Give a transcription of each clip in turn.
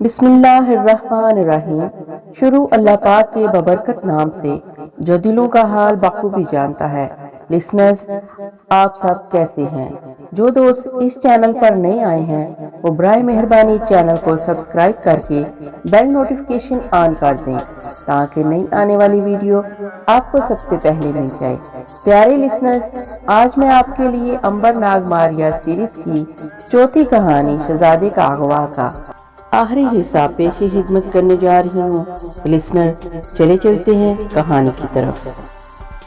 بسم اللہ الرحمن الرحیم۔ شروع اللہ پاک کے ببرکت نام سے جو دلوں کا حال بخوبی جانتا ہے۔ لسنرز، آپ سب کیسے ہیں؟ جو دوست اس چینل پر نئے آئے ہیں وہ برائے مہربانی چینل کو سبسکرائب کر کے بیل نوٹیفیکیشن آن کر دیں تاکہ نئی آنے والی ویڈیو آپ کو سب سے پہلے مل جائے۔ پیارے لسنرز، آج میں آپ کے لیے امبر ناگ ماریا سیریز کی چوتھی کہانی شہزادے کا اغوا کا آخری حصہ پیش خدمت کرنے جا رہی ہوں۔ لسنر، چلے چلتے ہیں کہانی کی طرف۔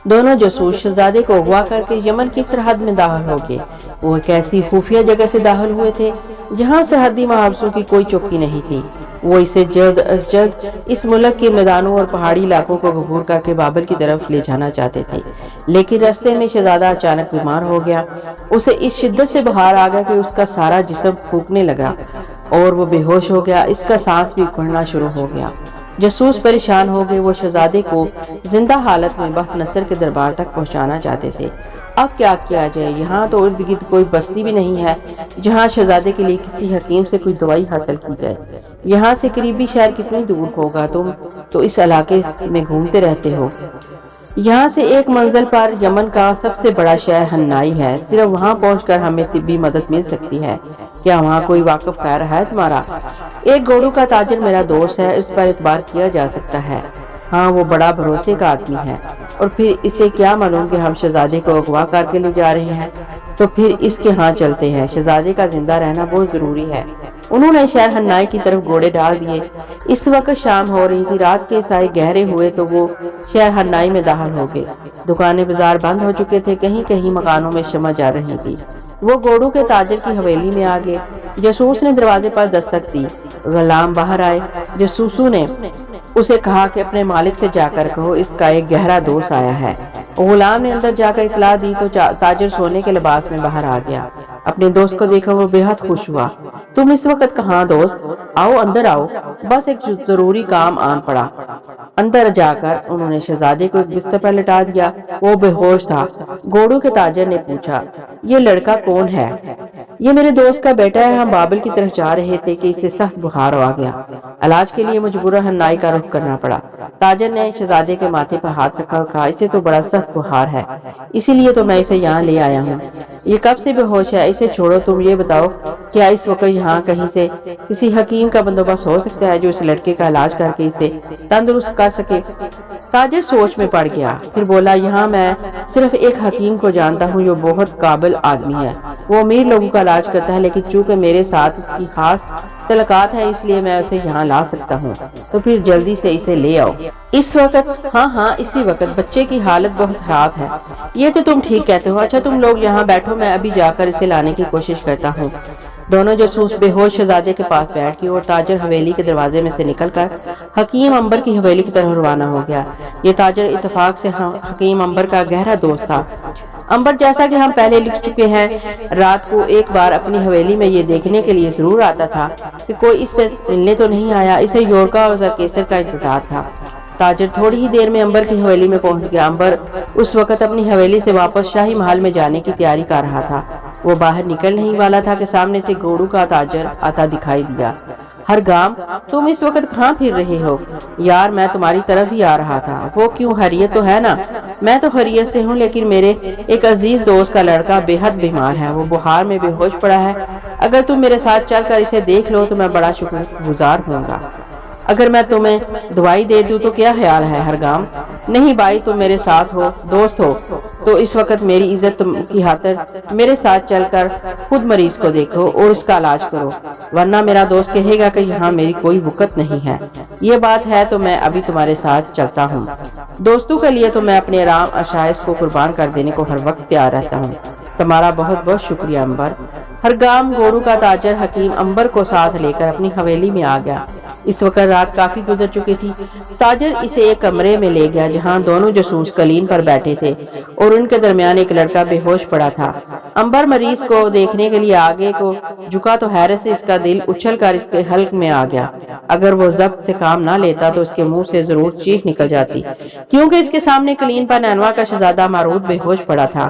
دونوں جاسوس شہزادے کو اغوا کر کے یمن کی سرحد میں داخل ہو گئے۔ وہ ایک ایسی خفیہ جگہ سے داخل ہوئے تھے جہاں سرحدی محافظوں کی کوئی چوکی نہیں تھی۔ وہ اسے جلد از جلد اس ملک کے میدانوں اور پہاڑی علاقوں کو عبور کر کے بابل کی طرف لے جانا چاہتے تھے، لیکن راستے میں شہزادہ اچانک بیمار ہو گیا۔ اسے اس شدت سے بخار آ گیا کہ اس کا سارا جسم پھونکنے لگا اور وہ بے ہوش ہو گیا۔ اس کا سانس بھی اکھڑنا شروع ہو گیا۔ جاسوس پریشان ہو گئے۔ وہ شہزادے کو زندہ حالت میں بخت نصر کے دربار تک پہنچانا چاہتے تھے۔ اب کیا کیا جائے؟ یہاں تو ارد گرد کوئی بستی بھی نہیں ہے جہاں شہزادے کے لیے کسی حکیم سے کوئی دوائی حاصل کی جائے۔ یہاں سے قریبی شہر کتنی دور ہوگا؟ تم تو اس علاقے میں گھومتے رہتے ہو۔ یہاں سے ایک منزل پر یمن کا سب سے بڑا شہر حنائی ہے۔ صرف وہاں پہنچ کر ہمیں طبی مدد مل سکتی ہے۔ کیا وہاں کوئی واقف خیر ہے تمہارا؟ ایک گھوڑوں کا تاجر میرا دوست ہے، اس پر اعتبار کیا جا سکتا ہے۔ ہاں، وہ بڑا بھروسے کا آدمی ہے۔ اور پھر اسے کیا معلوم کہ ہم شہزادے کو اغوا کر کے لے جا رہے ہیں؟ تو پھر اس کے ہاں چلتے ہیں۔ شہزادے کا زندہ رہنا بہت ضروری ہے۔ انہوں نے شہر حنائی کی طرف گھوڑے ڈال دیے۔ اس وقت شام ہو رہی تھی۔ رات کے سائے گہرے ہوئے تو وہ شہر حنائی میں داخل ہو گئے۔ دکانیں بازار بند ہو چکے تھے، کہیں کہیں مکانوں میں شمع جل رہی تھی۔ وہ گھوڑوں کے تاجر کی حویلی میں آ گئے۔ جاسوس نے دروازے پر دستک دی۔ غلام باہر آئے۔ جاسوسوں نے اسے کہا کہ اپنے مالک سے جا کر کہو اس کا ایک گہرا دوست آیا ہے۔ غلام نے اندر جا کر اطلاع دی تو تاجر سونے کے لباس میں باہر آ گیا۔ اپنے دوست کو دیکھا وہ بے حد خوش ہوا۔ تم اس وقت کہاں دوست؟ آؤ اندر آؤ، بس ایک ضروری کام آن پڑا۔ اندر جا کر انہوں نے شہزادے کو ایک بستر پر لٹا دیا۔ وہ بے ہوش تھا۔ گھوڑوں کے تاجر نے پوچھا، یہ لڑکا کون ہے؟ یہ میرے دوست کا بیٹا ہے۔ ہم بابل کی طرف جا رہے تھے کہ اسے سخت بخار آ گیا۔ علاج کے لیے مجبورن حنائی کا رخ کرنا پڑا۔ تاجر نے شہزادے کے ماتھے پر ہاتھ رکھا اور کہا، اسے تو بڑا سخت بخار ہے، اسی لیے تو میں اسے یہاں لے آیا ہوں۔ یہ کب سے بے ہوش ہے؟ اسے چھوڑو۔ تم یہ بتاؤ، کیا اس وقت یہاں کہیں سے کسی حکیم کا بندوبست ہو سکتا ہے جو اس لڑکے کا علاج کر کے اسے تندرست کر سکے؟ تاجر سوچ میں پڑ گیا، پھر بولا، یہاں میں صرف ایک حکیم کو جانتا ہوں جو بہت قابل آدمی ہے۔ وہ امیر لوگوں کا علاج کرتا ہے، لیکن چونکہ میرے ساتھ اس کی خاص تعلقات ہے اس لیے میں اسے یہاں لا سکتا ہوں۔ تو پھر جلدی سے اسے لے آؤ۔ اس وقت؟ ہاں اسی وقت۔ بچے کی حالت بہت خراب ہے۔ یہ تو تم ٹھیک کہتے ہو۔ اچھا تم لوگ یہاں بیٹھو، میں ابھی جا کر اسے لانے کی کوشش کرتا ہوں۔ دونوں جاسوس بے ہوش شہزادے کے پاس بیٹھ گئے اور تاجر حویلی کے دروازے میں سے نکل کر حکیم امبر کی حویلی کی طرف روانہ ہو گیا۔ یہ تاجر اتفاق سے حکیم امبر کا گہرا دوست تھا۔ امبر، جیسا کہ ہم پہلے لکھ چکے ہیں، رات کو ایک بار اپنی حویلی میں یہ دیکھنے کے لیے ضرور آتا تھا کہ کوئی اس سے ملنے تو نہیں آیا۔ اسے یورکا اور زرکیسر کا انتظار تھا۔ تاجر تھوڑی ہی دیر میں امبر کی حویلی میں پہنچ گیا۔ امبر اس وقت اپنی حویلی سے واپس شاہی محل میں جانے کی تیاری کر رہا تھا۔ وہ باہر نکل نہیں والا تھا کہ سامنے سے گھوڑوں کا تاجر آتا دکھائی دیا۔ ہرگام، تم اس وقت کہاں پھر رہے ہو؟ یار، میں تمہاری طرف ہی آ رہا تھا۔ وہ کیوں؟ خیریت تو ہے نا؟ میں تو خیریت سے ہوں، لیکن میرے ایک عزیز دوست کا لڑکا بے حد بیمار ہے۔ وہ بخار میں بے ہوش پڑا ہے۔ اگر تم میرے ساتھ چل کر اسے دیکھ لو تو میں بڑا شکر گزار ہوں گا۔ اگر میں تمہیں دوائی دے دوں تو کیا خیال ہے ہرگام؟ نہیں بھائی، تم میرے ساتھ ہو، دوست ہو، تو اس وقت میری عزت کی خاطر میرے ساتھ چل کر خود مریض کو دیکھو اور اس کا علاج کرو، ورنہ میرا دوست کہے گا کہ یہاں میری کوئی وقت نہیں ہے۔ یہ بات ہے تو میں ابھی تمہارے ساتھ چلتا ہوں۔ دوستوں کے لیے تو میں اپنے آرام عشائش کو قربان کر دینے کو ہر وقت تیار رہتا ہوں۔ تمہارا بہت بہت شکریہ امبر۔ ہرگام گھوڑوں کا تاجر حکیم امبر کو ساتھ لے کر اپنی حویلی میں آ گیا۔ اس وقت رات کافی گزر چکی تھی۔ تاجر اسے ایک کمرے میں لے گیا جہاں دونوں جاسوس قلین پر بیٹھے تھے اور ان کے درمیان ایک لڑکا بے ہوش پڑا تھا۔ امبر مریض کو دیکھنے کے لیے آگے کو جھکا تو حیرت سے اس کا دل اچھل کر اس کے حلق میں آ گیا۔ اگر وہ ضبط سے کام نہ لیتا تو اس کے منہ سے ضرور چیخ نکل جاتی، کیونکہ اس کے سامنے قلین پر نینوا کا شہزادہ مارود بے ہوش پڑا تھا۔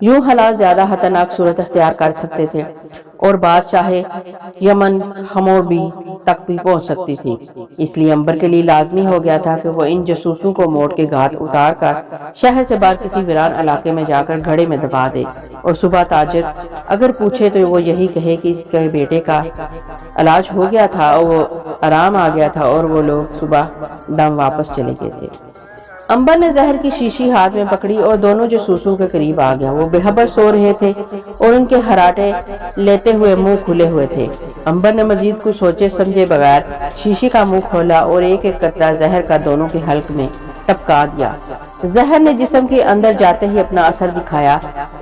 یوں حالات زیادہ خطرناک صورت اختیار کر سکتے تھے اور بات چاہے یمن حموربی تک بھی پہنچ سکتی تھی۔ اس لیے امبر کے لیے لازمی ہو گیا تھا کہ وہ ان جاسوسوں کو موڑ کے گھات اتار کر شہر سے باہر کسی ویران علاقے میں جا کر گھڑے میں دبا دے، اور صبح تاجر اگر پوچھے تو وہ یہی کہے کہ اس کے بیٹے کا علاج ہو گیا تھا اور وہ آرام آ گیا تھا اور وہ لوگ صبح دم واپس چلے گئے تھے۔ امبر نے زہر کی شیشی ہاتھ میں پکڑی اور دونوں جاسوسوں کے قریب آ گیا۔ وہ بے خبر سو رہے تھے اور ان کے ہراٹے لیتے ہوئے منہ کھلے ہوئے تھے۔ امبر نے مزید کچھ سوچے سمجھے بغیر شیشی کا منہ کھولا اور ایک ایک قطرہ زہر کا دونوں کے حلق میں ٹپکا دیا۔ زہر نے جسم کے اندر جاتے ہی اپنا اثر دکھایا۔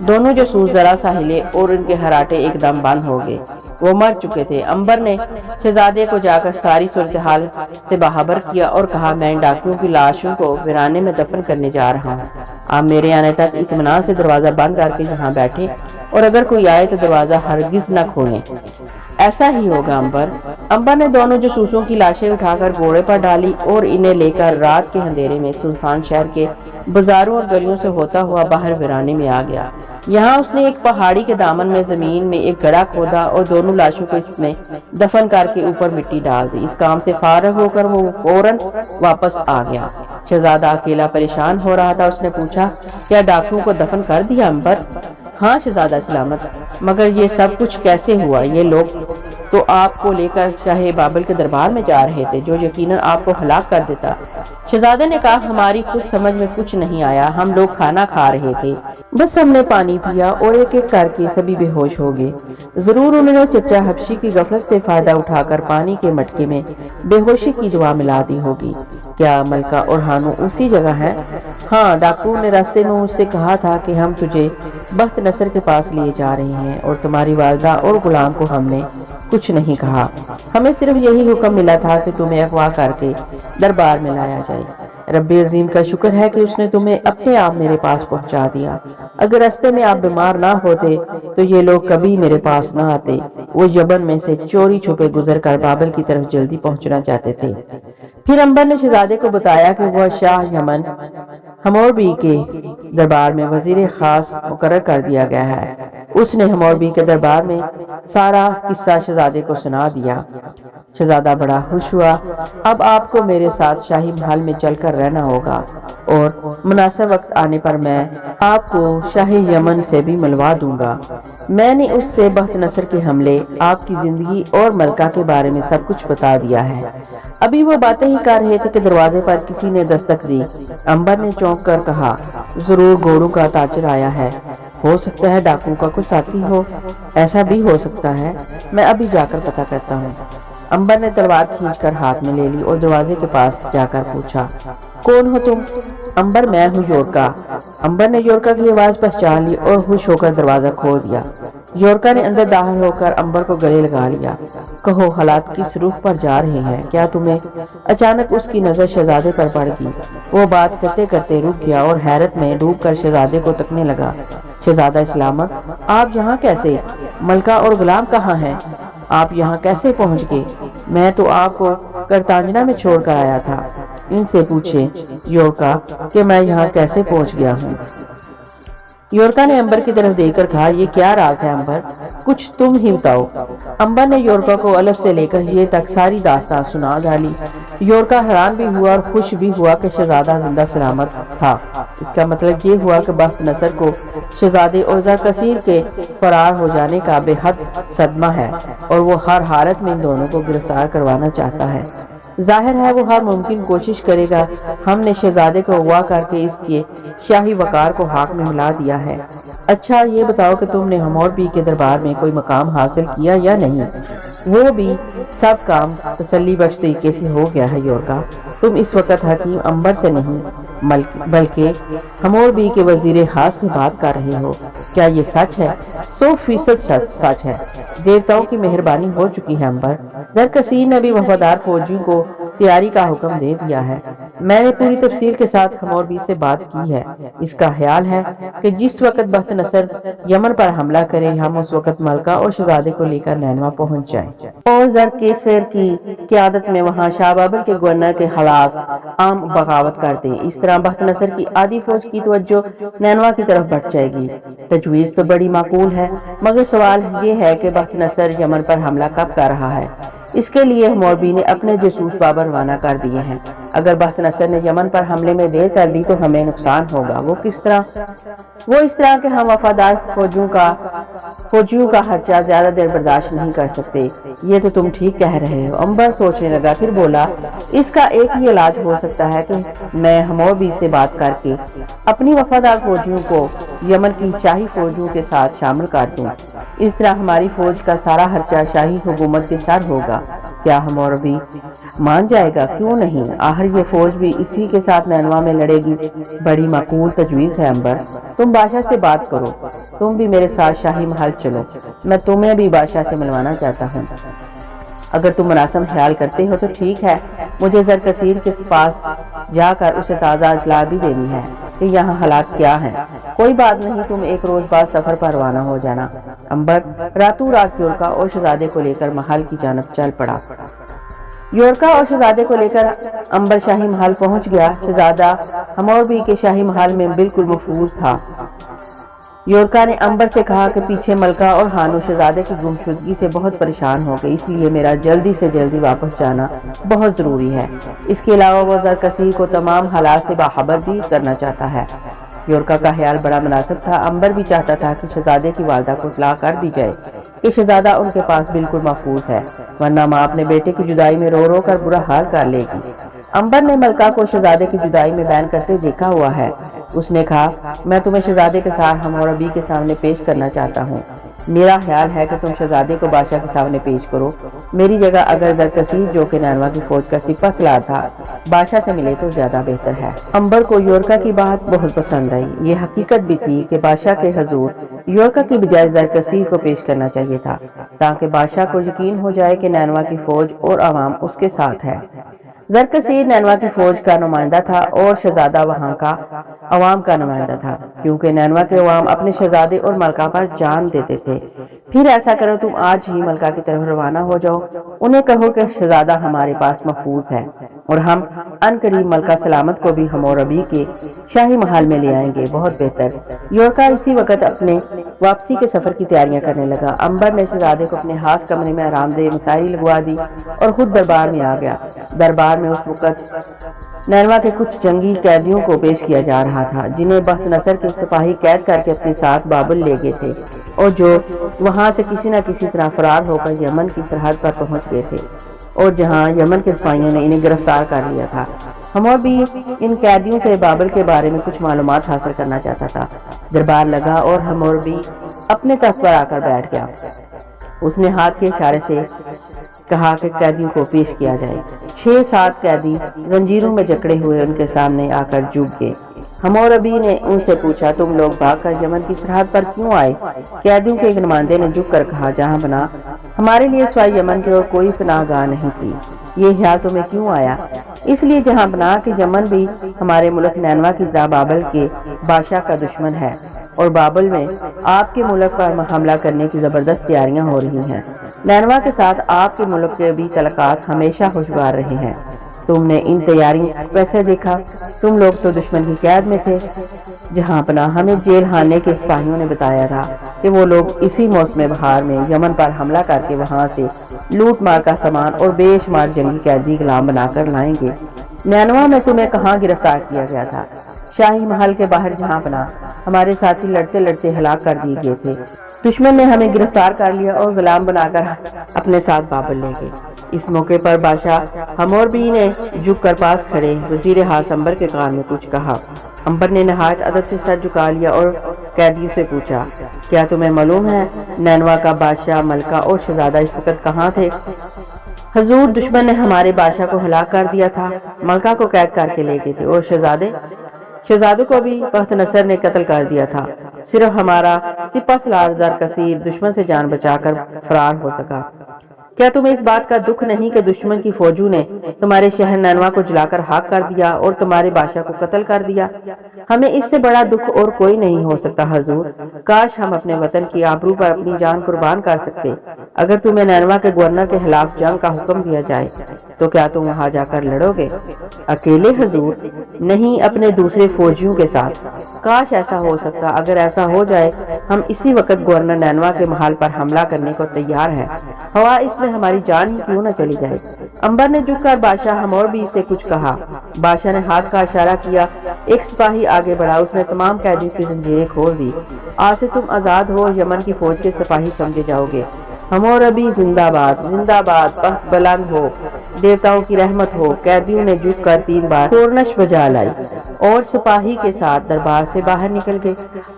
دونوں جاسوس ذرا سا ہلے اور ان کے ہراٹے ایک دم بند ہو گئے۔ وہ مر چکے تھے۔ امبر نے شہزادے کو جا کر ساری صورتحال سے باخبر کیا اور کہا، میں ان ڈاکیوں کی لاشوں کو ویرانے میں دفن کرنے جا رہا ہوں۔ آپ میرے آنے تک اطمینان سے دروازہ بند کر کے یہاں بیٹھے اور اگر کوئی آئے تو دروازہ ہرگز نہ کھولیں۔ ایسا ہی ہوگا امبر۔ امبر نے دونوں جاسوسوں کی لاشیں اٹھا کر گھوڑے پر ڈالی اور انہیں لے کر رات کے اندھیرے میں سنسان شہر کے بازاروں اور گلیوں سے ہوتا ہوا باہر ویرانے میں آ گیا۔ یہاں اس نے ایک پہاڑی کے دامن میں زمین میں ایک گڑھا کھودا اور دونوں لاشوں کو اس میں دفن کر کے اوپر مٹی ڈال دی۔ اس کام سے فارغ ہو کر وہ فوراً واپس آ گیا۔ شہزادہ اکیلا پریشان ہو رہا تھا۔ اس نے پوچھا، کیا ڈاکوؤں کو دفن کر دیا امبر؟ ہاں شہزادہ سلامت، مگر یہ سب کچھ کیسے ہوا؟ یہ لوگ تو آپ کو لے کر شاہ بابل کے دربار میں جا رہے تھے جو یقیناً آپ کو ہلاک کر دیتا۔ شہزادے نے کہا، ہماری خود سمجھ میں کچھ نہیں آیا۔ ہم لوگ کھانا کھا رہے تھے، بس ہم نے پانی پیا اور ایک ایک کر کے سبھی بے ہوش ہو گئے۔ ضرور انہوں نے چچا حبشی کی غفلت سے فائدہ اٹھا کر پانی کے مٹکے میں بے ہوشی کی دوا ملا دی ہوگی۔ کیا ملکہ اور ہانو اسی جگہ ہے؟ ہاں، ڈاکو نے راستے میں مجھ سے کہا تھا کہ ہم تجھے بخت نصر کے پاس لیے جا رہے ہیں اور تمہاری والدہ اور غلام کو ہم نے کچھ نہیں کہا۔ ہمیں صرف یہی حکم ملا تھا کہ تمہیں اغوا کر کے دربار میں لایا جائے۔ رب عظیم کا شکر ہے کہ اس نے تمہیں اپنے آپ میرے پاس پہنچا دیا۔ اگر راستے میں آپ بیمار نہ ہوتے تو یہ لوگ کبھی میرے پاس نہ آتے۔ وہ یمن میں سے چوری چھپے گزر کر بابل کی طرف جلدی پہنچنا چاہتے تھے۔ پھر امبر نے شہزادے کو بتایا کہ وہ شاہ یمن حموربی کے دربار میں وزیر خاص مقرر کر دیا گیا ہے۔ اس نے حموربی کے دربار میں سارا قصہ شہزادے کو سنا دیا۔ شہزادہ بڑا خوش ہوا۔ اب آپ کو میرے ساتھ شاہی محل میں چل کر رہنا ہوگا اور مناسب وقت آنے پر میں آپ کو شاہ یمن سے بھی ملوا دوں گا۔ میں نے اس سے بخت نصر کے حملے، آپ کی زندگی اور ملکہ کے بارے میں سب کچھ بتا دیا ہے۔ ابھی وہ باتیں ہی کر رہے تھے کہ دروازے پر کسی نے دستک دی۔ امبر نے چونک کر کہا، ضرور گھوڑوں کا تاجر آیا ہے۔ ہو سکتا ہے ڈاکو کا کوئی ساتھی ہو۔ ایسا بھی ہو سکتا ہے، میں ابھی جا کر پتہ کرتا ہوں۔ امبر نے تلوار کھینچ کر ہاتھ میں لے لی اور دروازے کے پاس جا کر پوچھا، کون ہو تم؟ امبر، میں ہوں یورکا۔ امبر نے یورکا کی آواز پہچان لی اور خوش ہو کر دروازہ کھول دیا۔ یورکا نے اندر داخل ہو کر امبر کو گلے لگا لیا۔ کہو، حالات کس رخ پر جا رہے ہیں؟ کیا تمہیں؟ اچانک اس کی نظر شہزادے پر پڑ گئی۔ وہ بات کرتے کرتے رک گیا اور حیرت میں ڈوب کر شہزادے کو تکنے لگا۔ شہزادہ سلامت، آپ یہاں کیسے؟ ملکہ اور غلام کہاں ہیں؟ آپ یہاں کیسے پہنچ گئے؟ میں تو آپ کو کرتانجنا میں چھوڑ کر آیا تھا۔ ان سے پوچھیں یورکا کہ میں یہاں کیسے پہنچ گیا ہوں۔ یورکا نے امبر کی طرف دیکھ کر کہا، یہ کیا راز ہے امبر؟ کچھ تم ہی بتاؤ۔ امبر نے یورکا کو الف سے لے کر یہ تک ساری داستان سنا ڈالی۔ یورکا حیران بھی ہوا اور خوش بھی ہوا کہ شہزادہ زندہ سلامت تھا۔ اس کا مطلب یہ ہوا کہ بخت نصر کو شہزادے اور زرکسیر کے فرار ہو جانے کا بے حد صدمہ ہے اور وہ ہر حالت میں ان دونوں کو گرفتار کروانا چاہتا ہے۔ ظاہر ہے وہ ہر ممکن کوشش کرے گا۔ ہم نے شہزادے کو اغوا کر کے اس کے شاہی وقار کو ہاک میں ملا دیا ہے۔ اچھا یہ بتاؤ کہ تم نے حموربی کے دربار میں کوئی مقام حاصل کیا یا نہیں؟ وہ بھی سب کام تسلی بخش طریقے سے ہو گیا ہے یورکا۔ تم اس وقت حکیم امبر سے نہیں بلکہ حموربی کے وزیر خاص سے بات کر رہے ہو۔ کیا یہ سچ ہے؟ 100% سچ ہے۔ دیوتاؤں کی مہربانی ہو چکی ہے امبر۔ زرکسیر نے بھی وفادار فوجیوں کو تیاری کا حکم دے دیا ہے۔ میں نے پوری تفصیل کے ساتھ حموربی سے بات کی ہے۔ اس کا خیال ہے کہ جس وقت بخت نصر یمن پر حملہ کرے ہم اس وقت ملکہ اور شہزادے کو لے کر نینوا پہنچ جائیں اور زرکسیر کی قیادت میں وہاں شاہ بابل کے گورنر کے خلاف عام بغاوت کر دیں۔ اس طرح بخت نصر کی آدھی فوج کی توجہ نینوا کی طرف بڑھ جائے گی۔ تجویز تو بڑی معقول ہے، مگر سوال یہ ہے کہ بخت نصر یمن پر حملہ کب کر رہا ہے۔ اس کے لیے حموربی نے اپنے جاسوس بابر روانہ کر دیے ہیں۔ اگر بخت نصر نے یمن پر حملے میں دیر کر دی تو ہمیں نقصان ہوگا۔ وہ کس طرح؟ وہ اس طرح کہ ہم وفادار فوجیوں کا خرچہ زیادہ دیر برداشت نہیں کر سکتے۔ یہ تو تم ٹھیک کہہ رہے ہو۔ امبر سوچنے لگا، پھر بولا، اس کا ایک ہی علاج ہو سکتا ہے کہ میں حموربی سے بات کر کے اپنی وفادار فوجیوں کو یمن کی شاہی فوجوں کے ساتھ شامل کر دوں۔ اس طرح ہماری فوج کا سارا خرچہ شاہی حکومت کے سر ہوگا۔ کیا حموربی مان جائے گا؟ کیوں نہیں؟ آخر یہ فوج بھی اسی کے ساتھ نینوا میں لڑے گی۔ بڑی معقول تجویز ہے امبر، تم بادشاہ سے بات کرو۔ تم بھی میرے ساتھ شاہی محل چلو، میں تمہیں بھی بادشاہ سے ملوانا چاہتا ہوں۔ اگر تم مناسب خیال کرتے ہو تو ٹھیک ہے، مجھے زرکسیر کے پاس جا کر اسے تازہ اطلاع بھی دینی ہے کہ یہاں حالات کیا ہیں۔ کوئی بات نہیں، تم ایک روز بعد سفر پر روانہ ہو جانا۔ امبر راتوں رات یورکا اور شہزادے کو لے کر محل کی جانب چل پڑا۔ یورکا اور شہزادے کو لے کر امبر شاہی محل پہنچ گیا۔ شہزادہ حموربی کے شاہی محل میں بالکل محفوظ تھا۔ یورکا نے امبر سے کہا کہ پیچھے ملکہ اور خانو شہزادے کی گمشدگی سے بہت پریشان ہو گئی، اس لیے میرا جلدی سے جلدی واپس جانا بہت ضروری ہے۔ اس کے علاوہ وہ زرکسیر کو تمام حالات سے باخبر بھی کرنا چاہتا ہے۔ یورکا کا خیال بڑا مناسب تھا۔ امبر بھی چاہتا تھا کہ شہزادے کی والدہ کو اطلاع کر دی جائے کہ شہزادہ ان کے پاس بالکل محفوظ ہے، ورنہ ماں اپنے بیٹے کی جدائی میں رو رو کر برا حال کر لے گی۔ امبر نے ملکہ کو شہزادے کی جدائی میں بیان کرتے دیکھا ہوا ہے۔ اس نے کہا، میں تمہیں شہزادے کے ساتھ حموربی کے سامنے پیش کرنا چاہتا ہوں۔ میرا خیال ہے کہ تم شہزادے کو بادشاہ کے سامنے پیش کرو۔ میری جگہ اگر زرکسیر، جو کہ نینوا کی فوج کا سپہ سالار تھا، بادشاہ سے ملے تو زیادہ بہتر ہے۔ امبر کو یورکا کی بات بہت پسند آئی۔ یہ حقیقت بھی تھی کہ بادشاہ کے حضور یورکا کی بجائے زرکسیر کو پیش کرنا چاہیے تھا، تاکہ بادشاہ کو یقین ہو جائے کہ نینوا کی فوج اور عوام اس کے ساتھ ہے۔ زرکسیر نینوا کی فوج کا نمائندہ تھا اور شہزادہ وہاں کا عوام کا نمائندہ تھا، کیونکہ نینوا کے عوام اپنے شہزادے اور ملکہ پر جان دیتے تھے۔ پھر ایسا کرو، تم آج ہی ملکہ کی طرف روانہ ہو جاؤ، انہیں کہو کہ شہزادہ ہمارے پاس محفوظ ہے اور ہم ان قریب ملکہ سلامت کو بھی حموربی کے شاہی محل میں لے آئیں گے۔ بہت بہتر۔ یورکا اسی وقت اپنے واپسی کے سفر کی تیاریاں کرنے لگا۔ امبر نے شہزادے کو اپنے خاص کمرے میں آرام دہ مسائی لگوا دی اور خود دربار میں آ گیا۔ دربار میں اس وقت نینوا کے کچھ جنگی قیدیوں کو پیش کیا جا رہا تھا، جنہیں بخت نصر کے سپاہی قید کر کے اپنے ساتھ بابل لے گئے تھے اور جو وہاں سے کسی نہ کسی طرح فرار ہو کر یمن کی سرحد پر پہنچ گئے تھے، اور جہاں یمن کے سپاہیوں نے انہیں گرفتار کر لیا تھا۔ حموربی ان قیدیوں سے بابل کے بارے میں کچھ معلومات حاصل کرنا چاہتا تھا۔ دربار لگا اور حموربی اپنے تخت پر آ کر بیٹھ گیا۔ اس نے ہاتھ کے اشارے سے کہا کہ قیدیوں کو پیش کیا جائے۔ 6-7 قیدی زنجیروں میں جکڑے ہوئے ان کے سامنے آ کر جھک گئے۔ حموربی نے ان سے پوچھا، تم لوگ بھاگ کر یمن کی سرحد پر کیوں آئے؟ قیدیوں کے ایک نمائندے نے جھک کر کہا، جہاں بنا ہمارے لیے سوائے یمن کے اور کوئی پناہ گاہ نہیں تھی۔ یہ خیال تمہیں کیوں آیا؟ اس لیے جہاں بنا کہ یمن بھی ہمارے ملک نینوا کی طرح بابل کے بادشاہ کا دشمن ہے، اور بابل میں آپ کے ملک پر حملہ کرنے کی زبردست تیاریاں ہو رہی ہیں۔ نینوا کے ساتھ آپ کے ملک کے بھی تعلقات ہمیشہ خوشگوار رہے ہیں۔ تم نے ان تیاریوں کو کیسے دیکھا؟ تم لوگ تو دشمن کی قید میں تھے۔ جہاں پناہ ہمیں جیل خانے کے سپاہیوں نے بتایا تھا کہ وہ لوگ اسی موسم بہار میں یمن پر حملہ کر کے وہاں سے لوٹ مار کا سامان اور بے شمار جنگی قیدی غلام بنا کر لائیں گے۔ نینوا میں تمہیں کہاں گرفتار کیا گیا تھا؟ شاہی محل کے باہر جہاں پناہ ہمارے ساتھی لڑتے لڑتے ہلاک کر دیے گئے تھے۔ دشمن نے ہمیں گرفتار کر لیا اور غلام بنا کر اپنے ساتھ بابل لے گئے۔ اس موقع پر بادشاہ حموربی نے جھک کر پاس کھڑے وزیر خاص امبر کے کان میں کچھ کہا۔ امبر نے نہایت ادب سے سر جھکا لیا اور قیدیوں سے پوچھا، کیا تمہیں معلوم ہے نینوا کا بادشاہ، ملکہ اور شہزادہ اس وقت کہاں تھے؟ حضور، دشمن نے ہمارے بادشاہ کو ہلاک کر دیا تھا، ملکہ کو قید کر کے لے گئے تھے، اور شہزادوں کو بھی بخت نصر نے قتل کر دیا تھا۔ صرف ہمارا سپہ سالار زرکسیر دشمن سے جان بچا کر فرار ہو سکا۔ کیا تمہیں اس بات کا دکھ نہیں کہ دشمن کی فوجوں نے تمہارے شہر نینوا کو جلا کر خاک کر دیا اور تمہارے بادشاہ کو قتل کر دیا؟ ہمیں اس سے بڑا دکھ اور کوئی نہیں ہو سکتا حضور۔ کاش ہم اپنے وطن کی آبرو پر اپنی جان قربان کر سکتے۔ اگر تمہیں نینوا کے گورنر کے خلاف جنگ کا حکم دیا جائے تو کیا تم وہاں جا کر لڑو گے؟ اکیلے حضور؟ نہیں، اپنے دوسرے فوجیوں کے ساتھ۔ کاش ایسا ہو سکتا۔ اگر ایسا ہو جائے ہم اسی وقت گورنر نینوا کے محل پر حملہ کرنے کو تیار ہیں، ہوا اس میں ہماری جان ہی کیوں نہ چلی جائے۔ امبر نے جھک کر بادشاہ ہموربی سے کچھ کہا۔ بادشاہ نے ہاتھ کا اشارہ کیا۔ ایک سپاہی آگے بڑھا، اس نے تمام قیدیوں کی زنجیریں کھول دی۔ آج سے تم آزاد ہو، یمن کی فوج کے سپاہی سمجھے جاؤ گے۔ ہموربی زندہ باد، زندہ باد، بخت بلند ہو، دیوتاؤں کی رحمت ہو۔ قیدیوں نے جھک کر 3 بار کورنش بجا لائی اور سپاہی کے ساتھ دربار سے باہر نکل گئے۔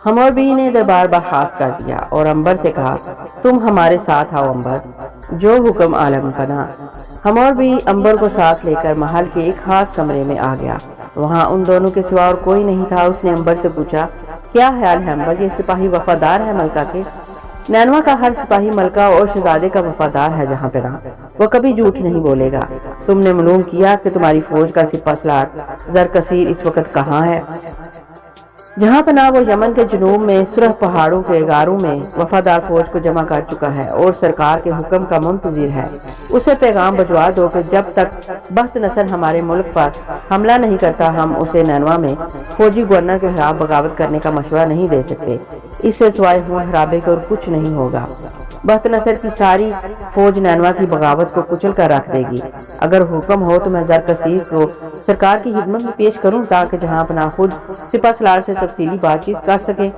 ہموربی نے دربار برخاست کر دیا اور امبر سے کہا، تم ہمارے ساتھ آؤ امبر، جو حکم عالم بنا۔ ہموربی امبر کو ساتھ لے کر محل کے ایک خاص کمرے میں آ گیا۔ وہاں ان دونوں کے سوا اور کوئی نہیں تھا۔ اس نے امبر سے پوچھا، کیا خیال ہے امبر، یہ سپاہی وفادار ہے ملکہ کے؟ نینوا کا ہر سپاہی ملکہ اور شہزادے کا وفادار ہے جہاں پناہ، وہ کبھی جھوٹ نہیں بولے گا۔ تم نے معلوم کیا کہ تمہاری فوج کا سپہ سالار زرکسیر اس وقت کہاں ہے؟ جہاں پناہ وہ یمن کے جنوب میں سرخ پہاڑوں کے غاروں میں وفادار فوج کو جمع کر چکا ہے اور سرکار کے حکم کا منتظر ہے۔ اسے پیغام بھجوا دو کہ جب تک بخت نصر ہمارے ملک پر حملہ نہیں کرتا ہم اسے نینوا میں فوجی گورنر کے خلاف بغاوت کرنے کا مشورہ نہیں دے سکتے۔ اس سے سوائے خون خرابے کے اور کچھ نہیں ہوگا۔ بخت نصر کی ساری فوج نینوا کی بغاوت کو کچل کر رکھ دے گی۔ اگر حکم ہو تو میں زرکسیر کو سرکار کی خدمت میں پیش کروں تاکہ جہاں پناہ خود سپہ سالار سے تفصیلی بات چیت کر سکے۔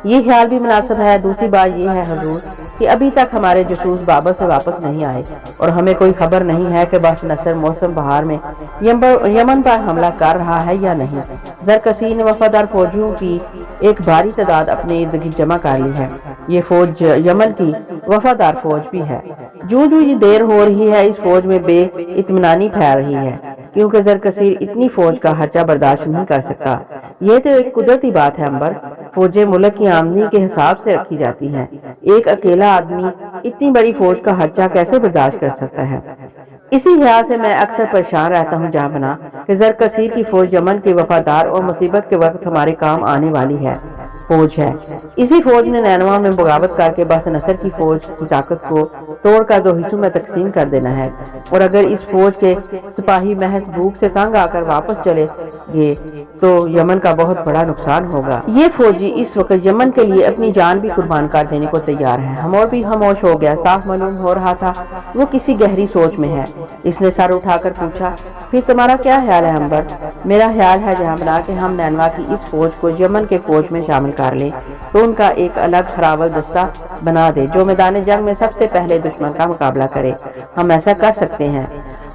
یہ خیال بھی مناسب ہے۔ دوسری بات یہ ہے حضور کہ ابھی تک ہمارے جاسوس بابل سے واپس نہیں آئے اور ہمیں کوئی خبر نہیں ہے کہ بخت نصر موسم بہار میں یمن پر حملہ کر رہا ہے یا نہیں۔ زرکسیر نے وفادار فوجیوں کی ایک بھاری تعداد اپنے ارد گرد جمع کر لی ہے۔ یہ فوج یمن کی وفادار فوج بھی ہے۔ جو یہ دیر ہو رہی ہے اس فوج میں بے اطمینانی پھیل رہی ہے، کیونکہ زرکسیر اتنی فوج کا خرچہ برداشت نہیں کر سکتا۔ یہ تو ایک قدرتی بات ہے امبر، فوجیں ملک کی آمدنی کے حساب سے رکھی جاتی ہیں۔ ایک اکیلا آدمی اتنی بڑی فوج کا خرچہ کیسے برداشت کر سکتا ہے؟ اسی خیال سے میں اکثر پریشان رہتا ہوں جہاں بنا کہ زرکسیر کی فوج یمن کے وفادار اور مصیبت کے وقت ہمارے کام آنے والی ہے فوج ہے۔ اسی فوج نے نینوا میں بغاوت کر کے بخت نصر کی فوج کی طاقت کو توڑ کر 2 حصوں میں تقسیم کر دینا ہے، اور اگر اس فوج کے سپاہی محض بھوک سے تنگ آ کر واپس چلے گئے تو یمن کا بہت بڑا نقصان ہوگا۔ یہ فوجی اس وقت یمن کے لیے اپنی جان بھی قربان کر دینے کو تیار ہے۔ ہمور بھی خاموش ہو گیا۔ صاف معلوم ہو رہا تھا وہ کسی گہری سوچ میں ہے۔ اس نے سر اٹھا کر پوچھا، پھر تمہارا کیا خیال ہے امبر؟ میرا خیال ہے جہاں بنا کہ ہم نینوا کی اس فوج کو یمن کے فوج میں شامل کر لیں تو ان کا ایک الگ ہراول دستہ بنا دے جو میدان جنگ میں سب سے پہلے دشمن کا مقابلہ کرے۔ ہم ایسا کر سکتے ہیں۔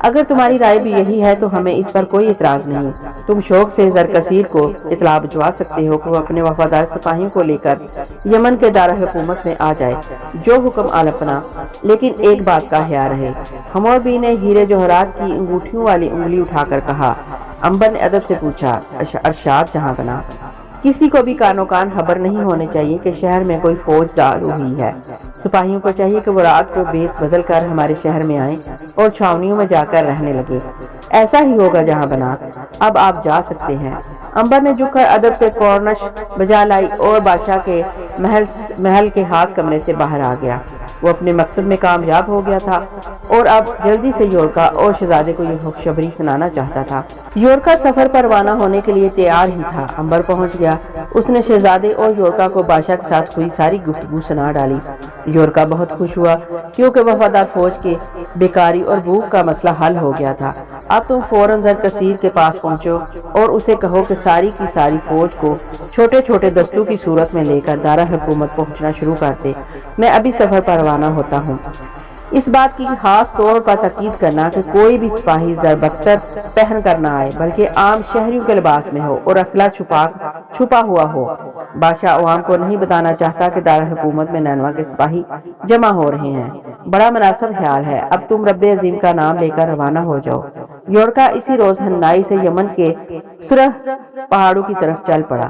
اگر تمہاری رائے بھی یہی ہے تو ہمیں اس پر کوئی اعتراض نہیں۔ تم شوق سے زرکسیر کو اطلاع بھجوا سکتے ہو کہ وہ اپنے وفادار سپاہیوں کو لے کر یمن کے دارالحکومت میں آ جائے، جو حکم عالم بنا۔ لیکن ایک بات کا خیال رہے۔ ہموربی نے ہیرے جوہرات کی انگوٹھیوں والی انگلی اٹھا کر کہا۔ امبر نے ادب سے پوچھا، ارشاد جہاں بنا۔ کسی کو بھی کانو کان خبر نہیں ہونے چاہیے کہ شہر میں کوئی فوج دار ہوئی ہے۔ سپاہیوں کو چاہیے کہ وہ رات کو بھیس بدل کر ہمارے شہر میں آئیں اور چھاونیوں میں جا کر رہنے لگے۔ ایسا ہی ہوگا جہاں بنا۔ اب آپ جا سکتے ہیں۔ امبر نے جھک کر ادب سے کورنش بجا لائی اور بادشاہ کے محل کے خاص کمرے سے باہر آ گیا۔ وہ اپنے مقصد میں کامیاب ہو گیا تھا اور اب جلدی سے یورکا اور شہزادے کو یہ خوشخبری سنانا چاہتا تھا۔ یورکا سفر پر روانہ ہونے کے لیے تیار ہی تھا۔ امبر پہنچ گیا۔ اس نے شہزادے اور یورکا کو بادشاہ کے ساتھ ہوئی ساری گفتگو سنا ڈالی۔ یورکا بہت خوش ہوا کیونکہ وفادار فوج کے بیکاری اور بھوک کا مسئلہ حل ہو گیا تھا۔ اب تم فوراً زرکسیر کے پاس پہنچو اور اسے کہو کہ ساری کی ساری فوج کو چھوٹے چھوٹے دستوں کی صورت میں لے کر دارالحکومت پہنچنا شروع کر دے۔ میں ابھی سفر پر روانہ ہوتا ہوں۔ اس بات کی خاص طور پر تاکید کرنا کہ کوئی بھی سپاہی زربختر پہن کر نہ آئے بلکہ عام شہریوں کے لباس میں ہو اور اسلحہ چھپا ہوا ہو۔ بادشاہ عوام کو نہیں بتانا چاہتا کہ دارالحکومت میں نینوا کے سپاہی جمع ہو رہے ہیں۔ بڑا مناسب خیال ہے۔ اب تم رب عظیم کا نام لے کر روانہ ہو جاؤ۔ یورکا اسی روز ہنائی سے یمن کے سرخ پہاڑوں کی طرف چل پڑا۔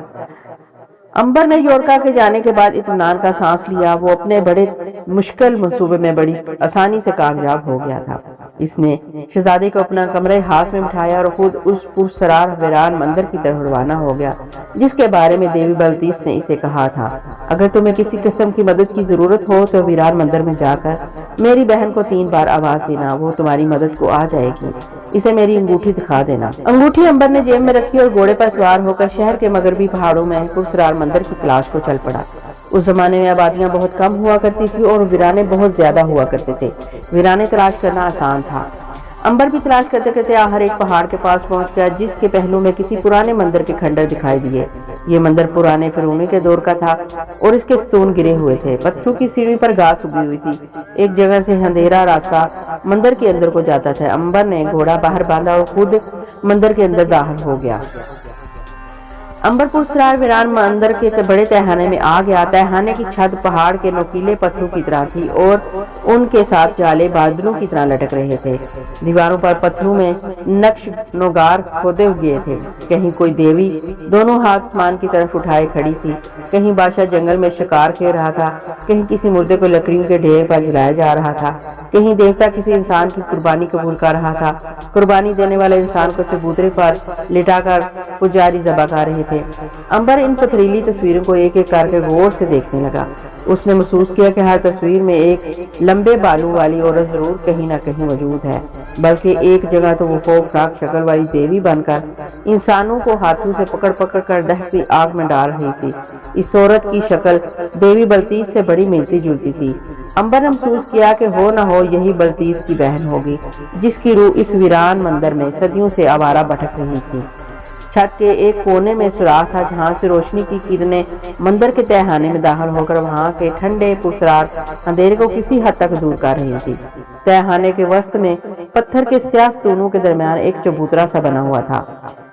امبر نے یورکا کے جانے کے بعد اطمینان کا سانس لیا۔ وہ اپنے بڑے مشکل منصوبے میں بڑی آسانی سے کامیاب ہو گیا تھا۔ اس نے شہزادے کو اپنا کمرہ ہاتھ میں بٹھایا اور خود اس پرسرار ویران مندر کی طرف روانہ ہو گیا جس کے بارے میں دیوی بلتیس نے اسے کہا تھا۔ اگر تمہیں کسی قسم کی مدد کی ضرورت ہو تو ویران مندر میں جا کر میری بہن کو 3 بار آواز دینا، وہ تمہاری مدد کو آ جائے گی۔ اسے میری انگوٹھی دکھا دینا۔ انگوٹھی امبر نے جیب میں رکھی اور گھوڑے پر سوار ہو کر شہر کے مغربی پہاڑوں میں پرسرار مندر کی تلاش کو چل پڑا۔ اس زمانے میں آبادیاں بہت کم ہوا کرتی تھی اور ویرانے بہت زیادہ ہوا کرتے تھے۔ ویرانے تلاش کرنا آسان تھا۔ امبر بھی تلاش کرتے کرتے آخر ایک پہاڑ کے پاس پہنچ گیا جس کے پہلو میں کسی پرانے مندر کے کھنڈر دکھائی دیے۔ یہ مندر پرانے فرعونی کے دور کا تھا اور اس کے ستون گرے ہوئے تھے۔ پتھروں کی سیڑھی پر گھاس اگی ہوئی تھی۔ ایک جگہ سے اندھیرا راستہ مندر کے اندر کو جاتا تھا۔ امبر نے گھوڑا باہر باندھا اور خود مندر کے اندر داخل ہو گیا۔ امبر پرسرار ویران مندر کے بڑے تہانے میں آ گیا۔ تہانے کی چھت پہاڑ کے نوکیلے پتھروں کی طرح تھی اور ان کے ساتھ جالے بادلوں کی طرح لٹک رہے تھے۔ دیواروں پر پتھروں میں نقش نگار کھودے ہوئے تھے۔ کہیں کوئی دیوی دونوں ہاتھ آسمان کی طرف اٹھائے کھڑی تھی، کہیں بادشاہ جنگل میں شکار کھیل رہا تھا، کہیں کسی مردے کو لکڑیوں کے ڈھیر پر جلایا جا رہا تھا، کہیں دیوتا کسی انسان کی قربانی قبول کر رہا تھا۔ قربانی دینے والے انسان کو چبوترے پر لٹا کر پجاری ذبح کر رہے تھے۔ امبر ان پتھریلی تصویروں کو ایک ایک کر کے غور سے دیکھنے لگا۔ اس نے محسوس کیا کہ ہر تصویر میں ایک لمبے بالوں والی عورت ضرور کہیں نہ کہیں موجود ہے، بلکہ ایک جگہ تو وہ خوفناک شکل والی دیوی بن کر انسانوں کو ہاتھوں سے پکڑ پکڑ کر دہتی آگ میں ڈال رہی تھی۔ اس عورت کی شکل دیوی بلتیس سے بڑی ملتی جلتی تھی۔ امبر نے محسوس کیا کہ ہو نہ ہو یہی بلتیس کی بہن ہوگی جس کی روح اس ویران مندر میں صدیوں سے آوارہ بھٹک رہی تھی۔ چھت کے ایک کونے میں سوراخ تھا جہاں سے روشنی کی کرنیں مندر کے تہانے میں داخل ہو کر وہاں کے ٹھنڈے پرسرار اندھیرے کو کسی حد تک دور کر رہی تھی۔ تہانے کے وسط میں پتھر کے سیاہ ستونوں کے درمیان ایک چبوترا سا بنا ہوا تھا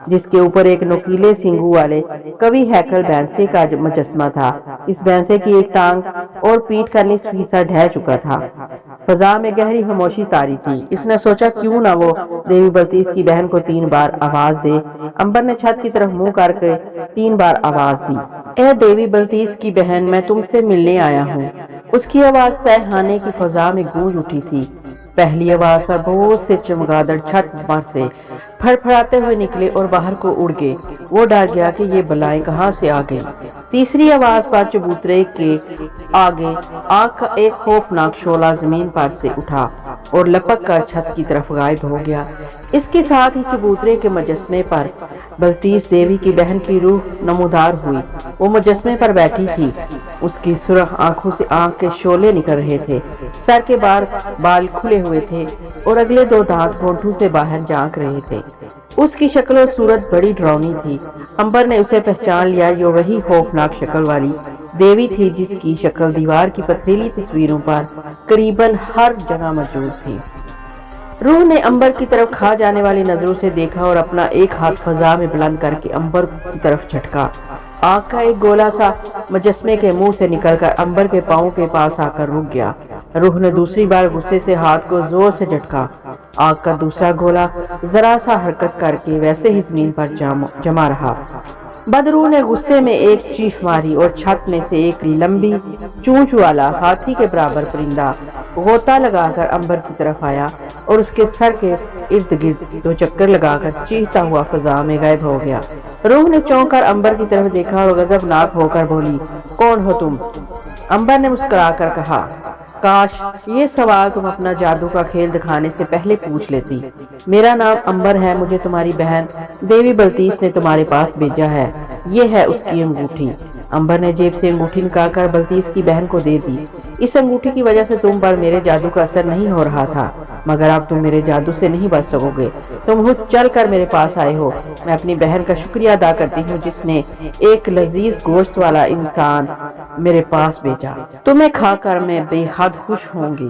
جس کے اوپر ایک نوکیلے سینگوں والے قوی ہیکل بھینسے کا مجسمہ تھا۔ اس بھینسے کی ایک ٹانگ اور پیٹھ کا نصف حصہ ڈھہ چکا تھا۔ فضا میں گہری خاموشی طاری تھی۔ اس نے سوچا کیوں نہ وہ دیوی بلتیس کی بہن کو 3 بار آواز دے۔ امبر نے چھت کی طرف منہ کر کے 3 بار آواز دی۔ اے دیوی بلتیس کی بہن، میں تم سے ملنے آیا ہوں۔ اس کی آواز تہانے کی فضا میں گونج اٹھی تھی۔ پہلی آواز پر بہت سے چمگادڑ چھت پر سے پھڑپھڑاتے ہوئے نکلے اور باہر کو اڑ گئے۔ وہ ڈر گیا کہ یہ بلائیں کہاں سے آ گئی۔ تیسری آواز پر چبوترے کے آگے آگ کا ایک خوفناک شعلہ زمین پر سے اٹھا اور لپک کر چھت کی طرف غائب ہو گیا۔ اس کے ساتھ ہی چبوترے کے مجسمے پر بلتیس دیوی کی بہن کی روح نمودار ہوئی۔ وہ مجسمے پر بیٹھی تھی۔ اس کی سرخ آنکھوں سے آگ کے شعلے نکل رہے تھے، سر کے بال کھلے ہوئے تھے اور اگلے 2 دانت ہونٹوں سے باہر جھانک رہے تھے۔ اس کی شکل و صورت بڑی ڈراؤنی تھی۔ امبر نے اسے پہچان لیا، یہ وہی خوفناک شکل والی دیوی تھی جس کی شکل دیوار کی پتھریلی تصویروں پر قریباً ہر جگہ موجود تھی۔ روح نے امبر کی طرف کھا جانے والی نظروں سے دیکھا اور اپنا ایک ہاتھ فضا میں بلند کر کے امبر کی طرف جھٹکا۔ آگ کا ایک گولا سا مجسمے کے منہ سے نکل کر امبر کے پاؤں کے پاس آ کر رک گیا۔ روح نے دوسری بار غصے سے ہاتھ کو زور سے جھٹکا۔ آگ کا دوسرا گولا ذرا سا حرکت کر کے ویسے ہی زمین پر جمع رہا۔ بدروح نے غصے میں ایک چیخ ماری اور چھت میں سے ایک لمبی چونچ والا ہاتھی کے برابر پرندہ غوطہ لگا کر امبر کی طرف آیا اور اس کے سر کے ارد گرد 2 چکر لگا کر چیختا ہوا فضا میں غائب ہو گیا۔ روح نے چونک کر امبر کی طرف دیکھا اور غضبناک ہو کر بولی، کون ہو تم؟ امبر نے مسکرا کر کہا، کاش یہ سوال تم اپنا جادو کا کھیل دکھانے سے پہلے پوچھ لیتی۔ میرا نام امبر ہے، مجھے تمہاری بہن دیوی بلتیس نے تمہارے پاس بھیجا ہے۔ یہ ہے اس کی انگوٹھی۔ امبر نے جیب سے انگوٹھی نکال کر بلتیس کی بہن کو دے دی۔ اس انگوٹھی کی وجہ سے تم پر میرے جادو کا اثر نہیں ہو رہا تھا، مگر اب تم میرے جادو سے نہیں بچ سکو گے۔ تم خود چل کر میرے پاس آئے ہو۔ میں اپنی بہن کا شکریہ ادا کرتی ہوں جس نے ایک لذیذ گوشت والا انسان میرے پاس بھیجا۔ تمہیں کھا کر میں بے حد خوش ہوں گی۔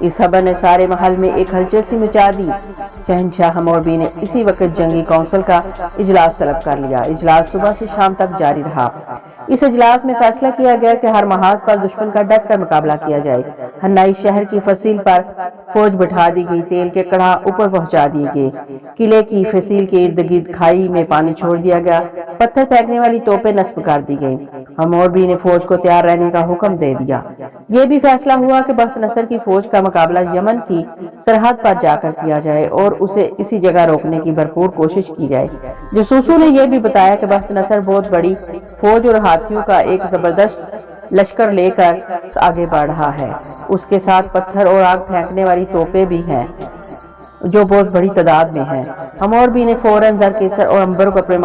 اس خبر نے سارے محل میں ایک ہلچل سی مچا دی۔ شہنشاہ حموربی نے اسی وقت جنگی کونسل کا اجلاس طلب کر لیا۔ اجلاس صبح سے شام تک جاری رہا۔ اس اجلاس میں فیصلہ کیا گیا کہ ہر محاذ پر دشمن کا ڈٹ کر مقابلہ کیا جائے۔ ہنائی شہر کی فصیل پر فوج بٹھا دی گئی، تیل کے کڑھا اوپر پہنچا دیے گئے، قلعے کی فصیل کے ارد گرد کھائی میں پانی چھوڑ دیا گیا، پتھر پھینکنے والی توپیں نصب کر دی گئیں۔ حموربی نے فوج کو تیار رہنے کا حکم دے دیا۔ یہ بھی فیصلہ ہوا کہ بخت نصر کی فوج کا مقابلہ یمن کی سرحد پر جا کر کیا جائے اور اسے اسی جگہ روکنے کی بھرپور کوشش کی جائے۔ جاسوسوں نے یہ بھی بتایا کہ بخت نصر بہت بڑی فوج اور ہاتھیوں کا ایک زبردست لشکر لے کر آگے بڑھ رہا ہے۔ اس کے ساتھ پتھر اور آگ پھینکنے والی توپیں بھی ہیں جو بہت بڑی تعداد میں ہیں۔ حموربی نے فوراً زرکیسر اور عنبر کو اپنے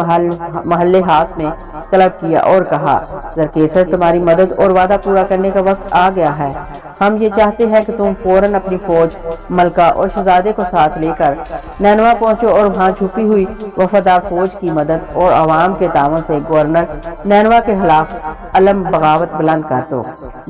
محلے خاص میں طلب کیا اور کہا، زرکیسر، تمہاری مدد اور وعدہ پورا کرنے کا وقت آ گیا ہے۔ ہم یہ چاہتے ہیں کہ تم فوراً اپنی فوج، ملکہ اور شہزادے کو ساتھ لے کر نینوا پہنچو اور وہاں چھپی ہوئی وفادار فوج کی مدد اور عوام کے تعاون سے گورنر نینوا کے خلاف علم بغاوت بلند کر دو۔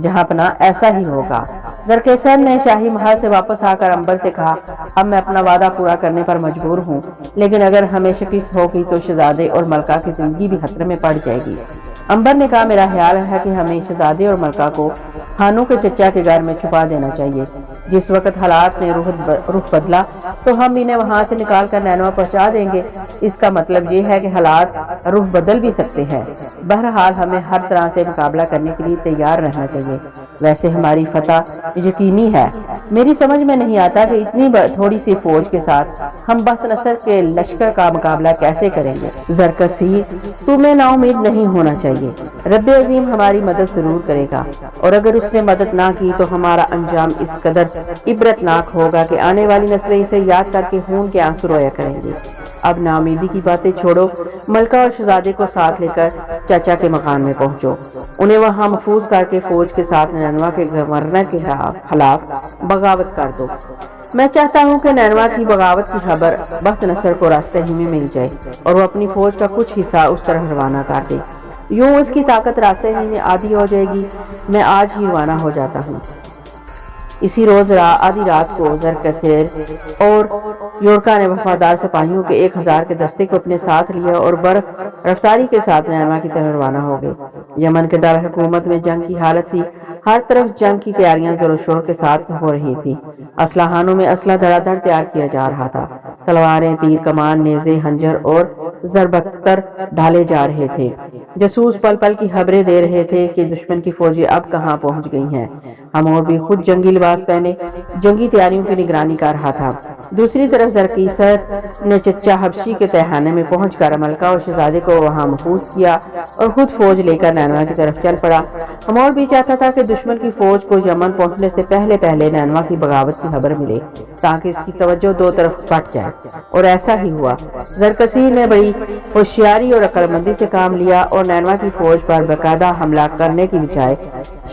جہاں پناہ ایسا ہی ہوگا۔ زرکیسر نے شاہی محل سے واپس آ کر عنبر سے کہا، اب میں اپنا وعدہ پورا کرنے پر مجبور ہوں، لیکن اگر ہمیں شکست ہوگی تو شہزادے اور ملکہ کی زندگی بھی خطرے میں پڑ جائے گی۔ عنبر نے کہا، میرا خیال ہے کہ ہمیں شہزادے اور ملکہ کو خانوں کے چچا کے گھر میں چھپا دینا چاہیے۔ جس وقت حالات نے رخ بدلا تو ہم انہیں وہاں سے نکال کر نینوا پہنچا دیں گے۔ اس کا مطلب یہ ہے کہ حالات رخ بدل بھی سکتے ہیں۔ بہرحال ہمیں ہر طرح سے مقابلہ کرنے کے لیے تیار رہنا چاہیے۔ ویسے ہماری فتح یقینی ہے۔ میری سمجھ میں نہیں آتا کہ اتنی تھوڑی سی فوج کے ساتھ ہم بخت نصر کے لشکر کا مقابلہ کیسے کریں گے۔ زرکسیر، تمہیں نا امید نہیں ہونا چاہیے۔ رب عظیم ہماری مدد ضرور کرے گا، اور اگر اس نے مدد نہ کی تو ہمارا انجام اس قدر عبرتناک ہوگا کہ آنے والی نسلیں اسے یاد کر کے خون کے آنسو رویا کریں گے۔ اب نا امیدی کی باتیں چھوڑو، ملکہ اور شہزادے کو ساتھ لے کر چاچا کے مکان میں پہنچو۔ انہیں وہاں محفوظ کر کے فوج کے ساتھ نینوا کے گورنر کے خلاف بغاوت کر دو۔ میں چاہتا ہوں کہ نینوا کی بغاوت کی خبر بخت نصر کو راستے ہی میں مل جائے اور وہ اپنی فوج کا کچھ حصہ اس طرح روانہ کر دے۔ یوں اس کی طاقت راستے میں آدھی ہو جائے گی۔ میں آج ہی روانہ ہو جاتا ہوں۔ اسی روز آدھی رات کو زرکسیر اور یورکا نے وفادار سپاہیوں کے 1000 کے دستے کو اپنے ساتھ لیا اور برق رفتاری کے ساتھ نینوا کی طرف روانہ ہو گئے۔ یمن کے دارالحکومت میں جنگ کی حالت تھی۔ ہر طرف جنگ کی تیاریاں زور و شور کے ساتھ ہو رہی تھی۔ اسلحہ خانوں میں اسلحہ دھڑا دھڑ تیار کیا جا رہا تھا۔ تلواریں، تیر کمان، نیزے، خنجر اور ضربتر ڈھالے جا رہے تھے۔ جاسوس پل پل کی خبریں دے رہے تھے کہ دشمن کی فوجیں اب کہاں پہنچ گئی ہیں۔ حموربی خود جنگی لباس پہنے جنگی تیاریوں کی نگرانی کر رہا تھا۔ دوسری طرف زرکیسر نے چچا حبشی کے تہخانے میں پہنچ کر ملکہ اور شہزادے کو وہاں محفوظ کیا اور خود فوج لے کر نینوا کی طرف چل پڑا۔ حموربی چاہتا تھا کہ دشمن کی فوج کو یمن پہنچنے سے پہلے نینوا کی بغاوت کی خبر ملے تاکہ اس کی توجہ دو طرف بٹ جائے، اور ایسا ہی ہوا۔ زرکسیر نے بڑی ہوشیاری اور عقل مندی سے کام لیا اور نینوا کی فوج پر باقاعدہ حملہ کرنے کی بجائے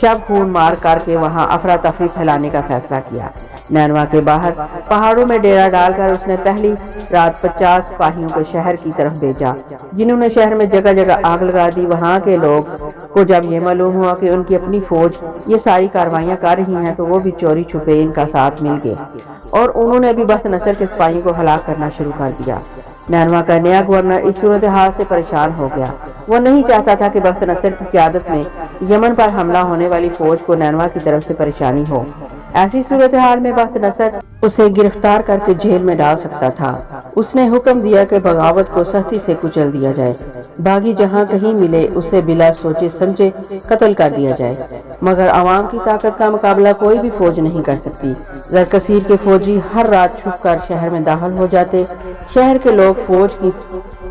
شب خون مار کر کے وہاں افراتفری پھیلانے کا فیصلہ کیا۔ نینوا کے باہر پہاڑوں میں ڈیرا ڈال کر اس نے پہلی رات 50 سپاہیوں کو شہر کی طرف بھیجا، جنہوں نے شہر میں جگہ جگہ آگ لگا دی۔ وہاں کے لوگ کو جب یہ معلوم ہوا کہ ان کی اپنی فوج یہ ساری کاروائیاں کر رہی ہیں تو وہ بھی چوری چھپے ان کا ساتھ مل گئے اور انہوں نے بھی بخت نصر کے سپاہیوں کو ہلاک کرنا شروع کر دیا۔ نینوا کا نیا گورنر اس صورتحال سے پریشان ہو گیا۔ وہ نہیں چاہتا تھا کہ بخت نصر کی قیادت میں یمن پر حملہ ہونے والی فوج کو نینوا کی طرف سے پریشانی ہو۔ ایسی صورتحال میں بخت نصر اسے گرفتار کر کے جیل میں ڈال سکتا تھا۔ اس نے حکم دیا کہ بغاوت کو سختی سے کچل دیا جائے، باغی جہاں کہیں ملے اسے بلا سوچے سمجھے قتل کر دیا جائے، مگر عوام کی طاقت کا مقابلہ کوئی بھی فوج نہیں کر سکتی۔ زرکسیر کے فوجی ہر رات چھپ کر شہر میں داخل ہو جاتے، شہر کے لوگ فوج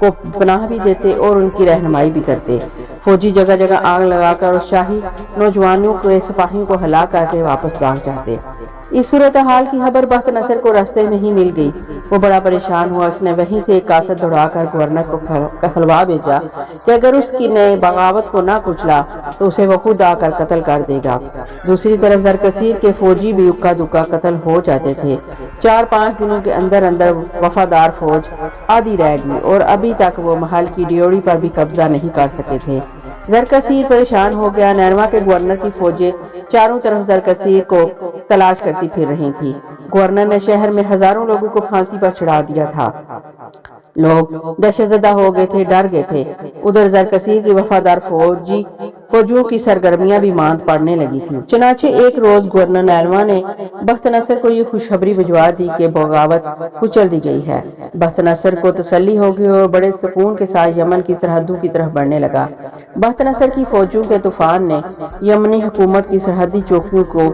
کو پناہ بھی دیتے اور ان کی رہنمائی بھی کرتے۔ فوجی جگہ جگہ آگ لگا کر اور شاہی نوجوانوں کے سپاہیوں کو ہلاک کر کے واپس بھاگ جاتے۔ اس صورتحال کی خبر بخت نصر کو راستے میں ہی مل گئی۔ وہ بڑا پریشان ہوا۔ اس نے وہیں سے ایک قاصد دوڑا کر گورنر کو کہلوا بھیجا کہ اگر اس کی نے بغاوت کو نہ کچلا تو اسے وہ خود آ کر قتل کر دے گا۔ دوسری طرف زرکسیر کے فوجی بھی اکا دکا قتل ہو جاتے تھے۔ 4-5 دنوں کے اندر وفادار فوج آدھی رہ گئی اور ابھی تک وہ محل کی ڈیوڑی پر بھی قبضہ نہیں کر سکے تھے۔ زرکسیر پریشان ہو گیا۔ نینوا کے گورنر کی فوجیں چاروں طرف زرکسیر کو تلاش کرتی پھر رہی تھی۔ گورنر نے شہر میں ہزاروں لوگوں کو پھانسی پر چڑھا دیا تھا۔ لوگ دہشت زدہ ہو گئے تھے، ڈر گئے تھے۔ ادھر زرکسیر کی وفادار فوجیوں کی سرگرمیاں بھی ماند پڑنے لگی تھی۔ چنانچہ ایک روز گورنر نینوا نے بخت نصر کو یہ خوشخبری بھجوا دی کہ بغاوت کچل دی گئی ہے۔ بخت نصر کو تسلی ہو گئی اور بڑے سکون کے ساتھ یمن کی سرحدوں کی طرف بڑھنے لگا۔ بخت نصر کی فوجوں کے طوفان نے یمنی حکومت کی سرحدی چوکیوں کو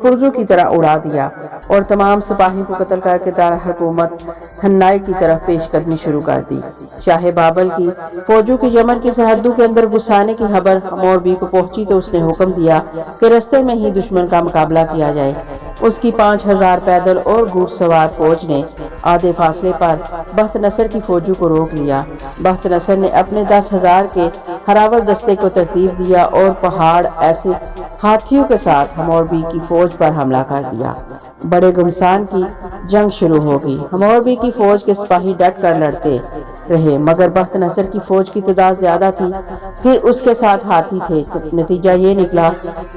پرزوں کی طرح اڑا دیا اور تمام سپاہیوں کو قتل کر کے دارالحکومت ہنائی کی طرف پیش قدمی شروع کر دی۔ شاہ بابل کی فوجوں کی یمن کی سرحدوں کے اندر گھسانے کی خبر حموربی کو پہنچی تو اس نے حکم دیا کہ رستے میں ہی دشمن کا مقابلہ کیا جائے۔ اس کی 5000 پیدل اور گھڑ سوار فوج نے آدھے فاصلے پر بخت نصر کی فوجوں کو روک لیا۔ بخت نصر نے اپنے 10,000 کے ہراول دستے کو ترتیب دیا اور پہاڑ ایسے ہاتھیوں کے ساتھ حموربی کی فوج پر حملہ کر دیا۔ بڑے گھمسان کی جنگ شروع ہو گئی۔ حموربی کی فوج کے سپاہی ڈٹ کر لڑتے رہے مگر بخت نصر کی فوج کی تعداد زیادہ تھی، پھر اس کے ساتھ ہاتھی تھے۔ نتیجہ یہ نکلا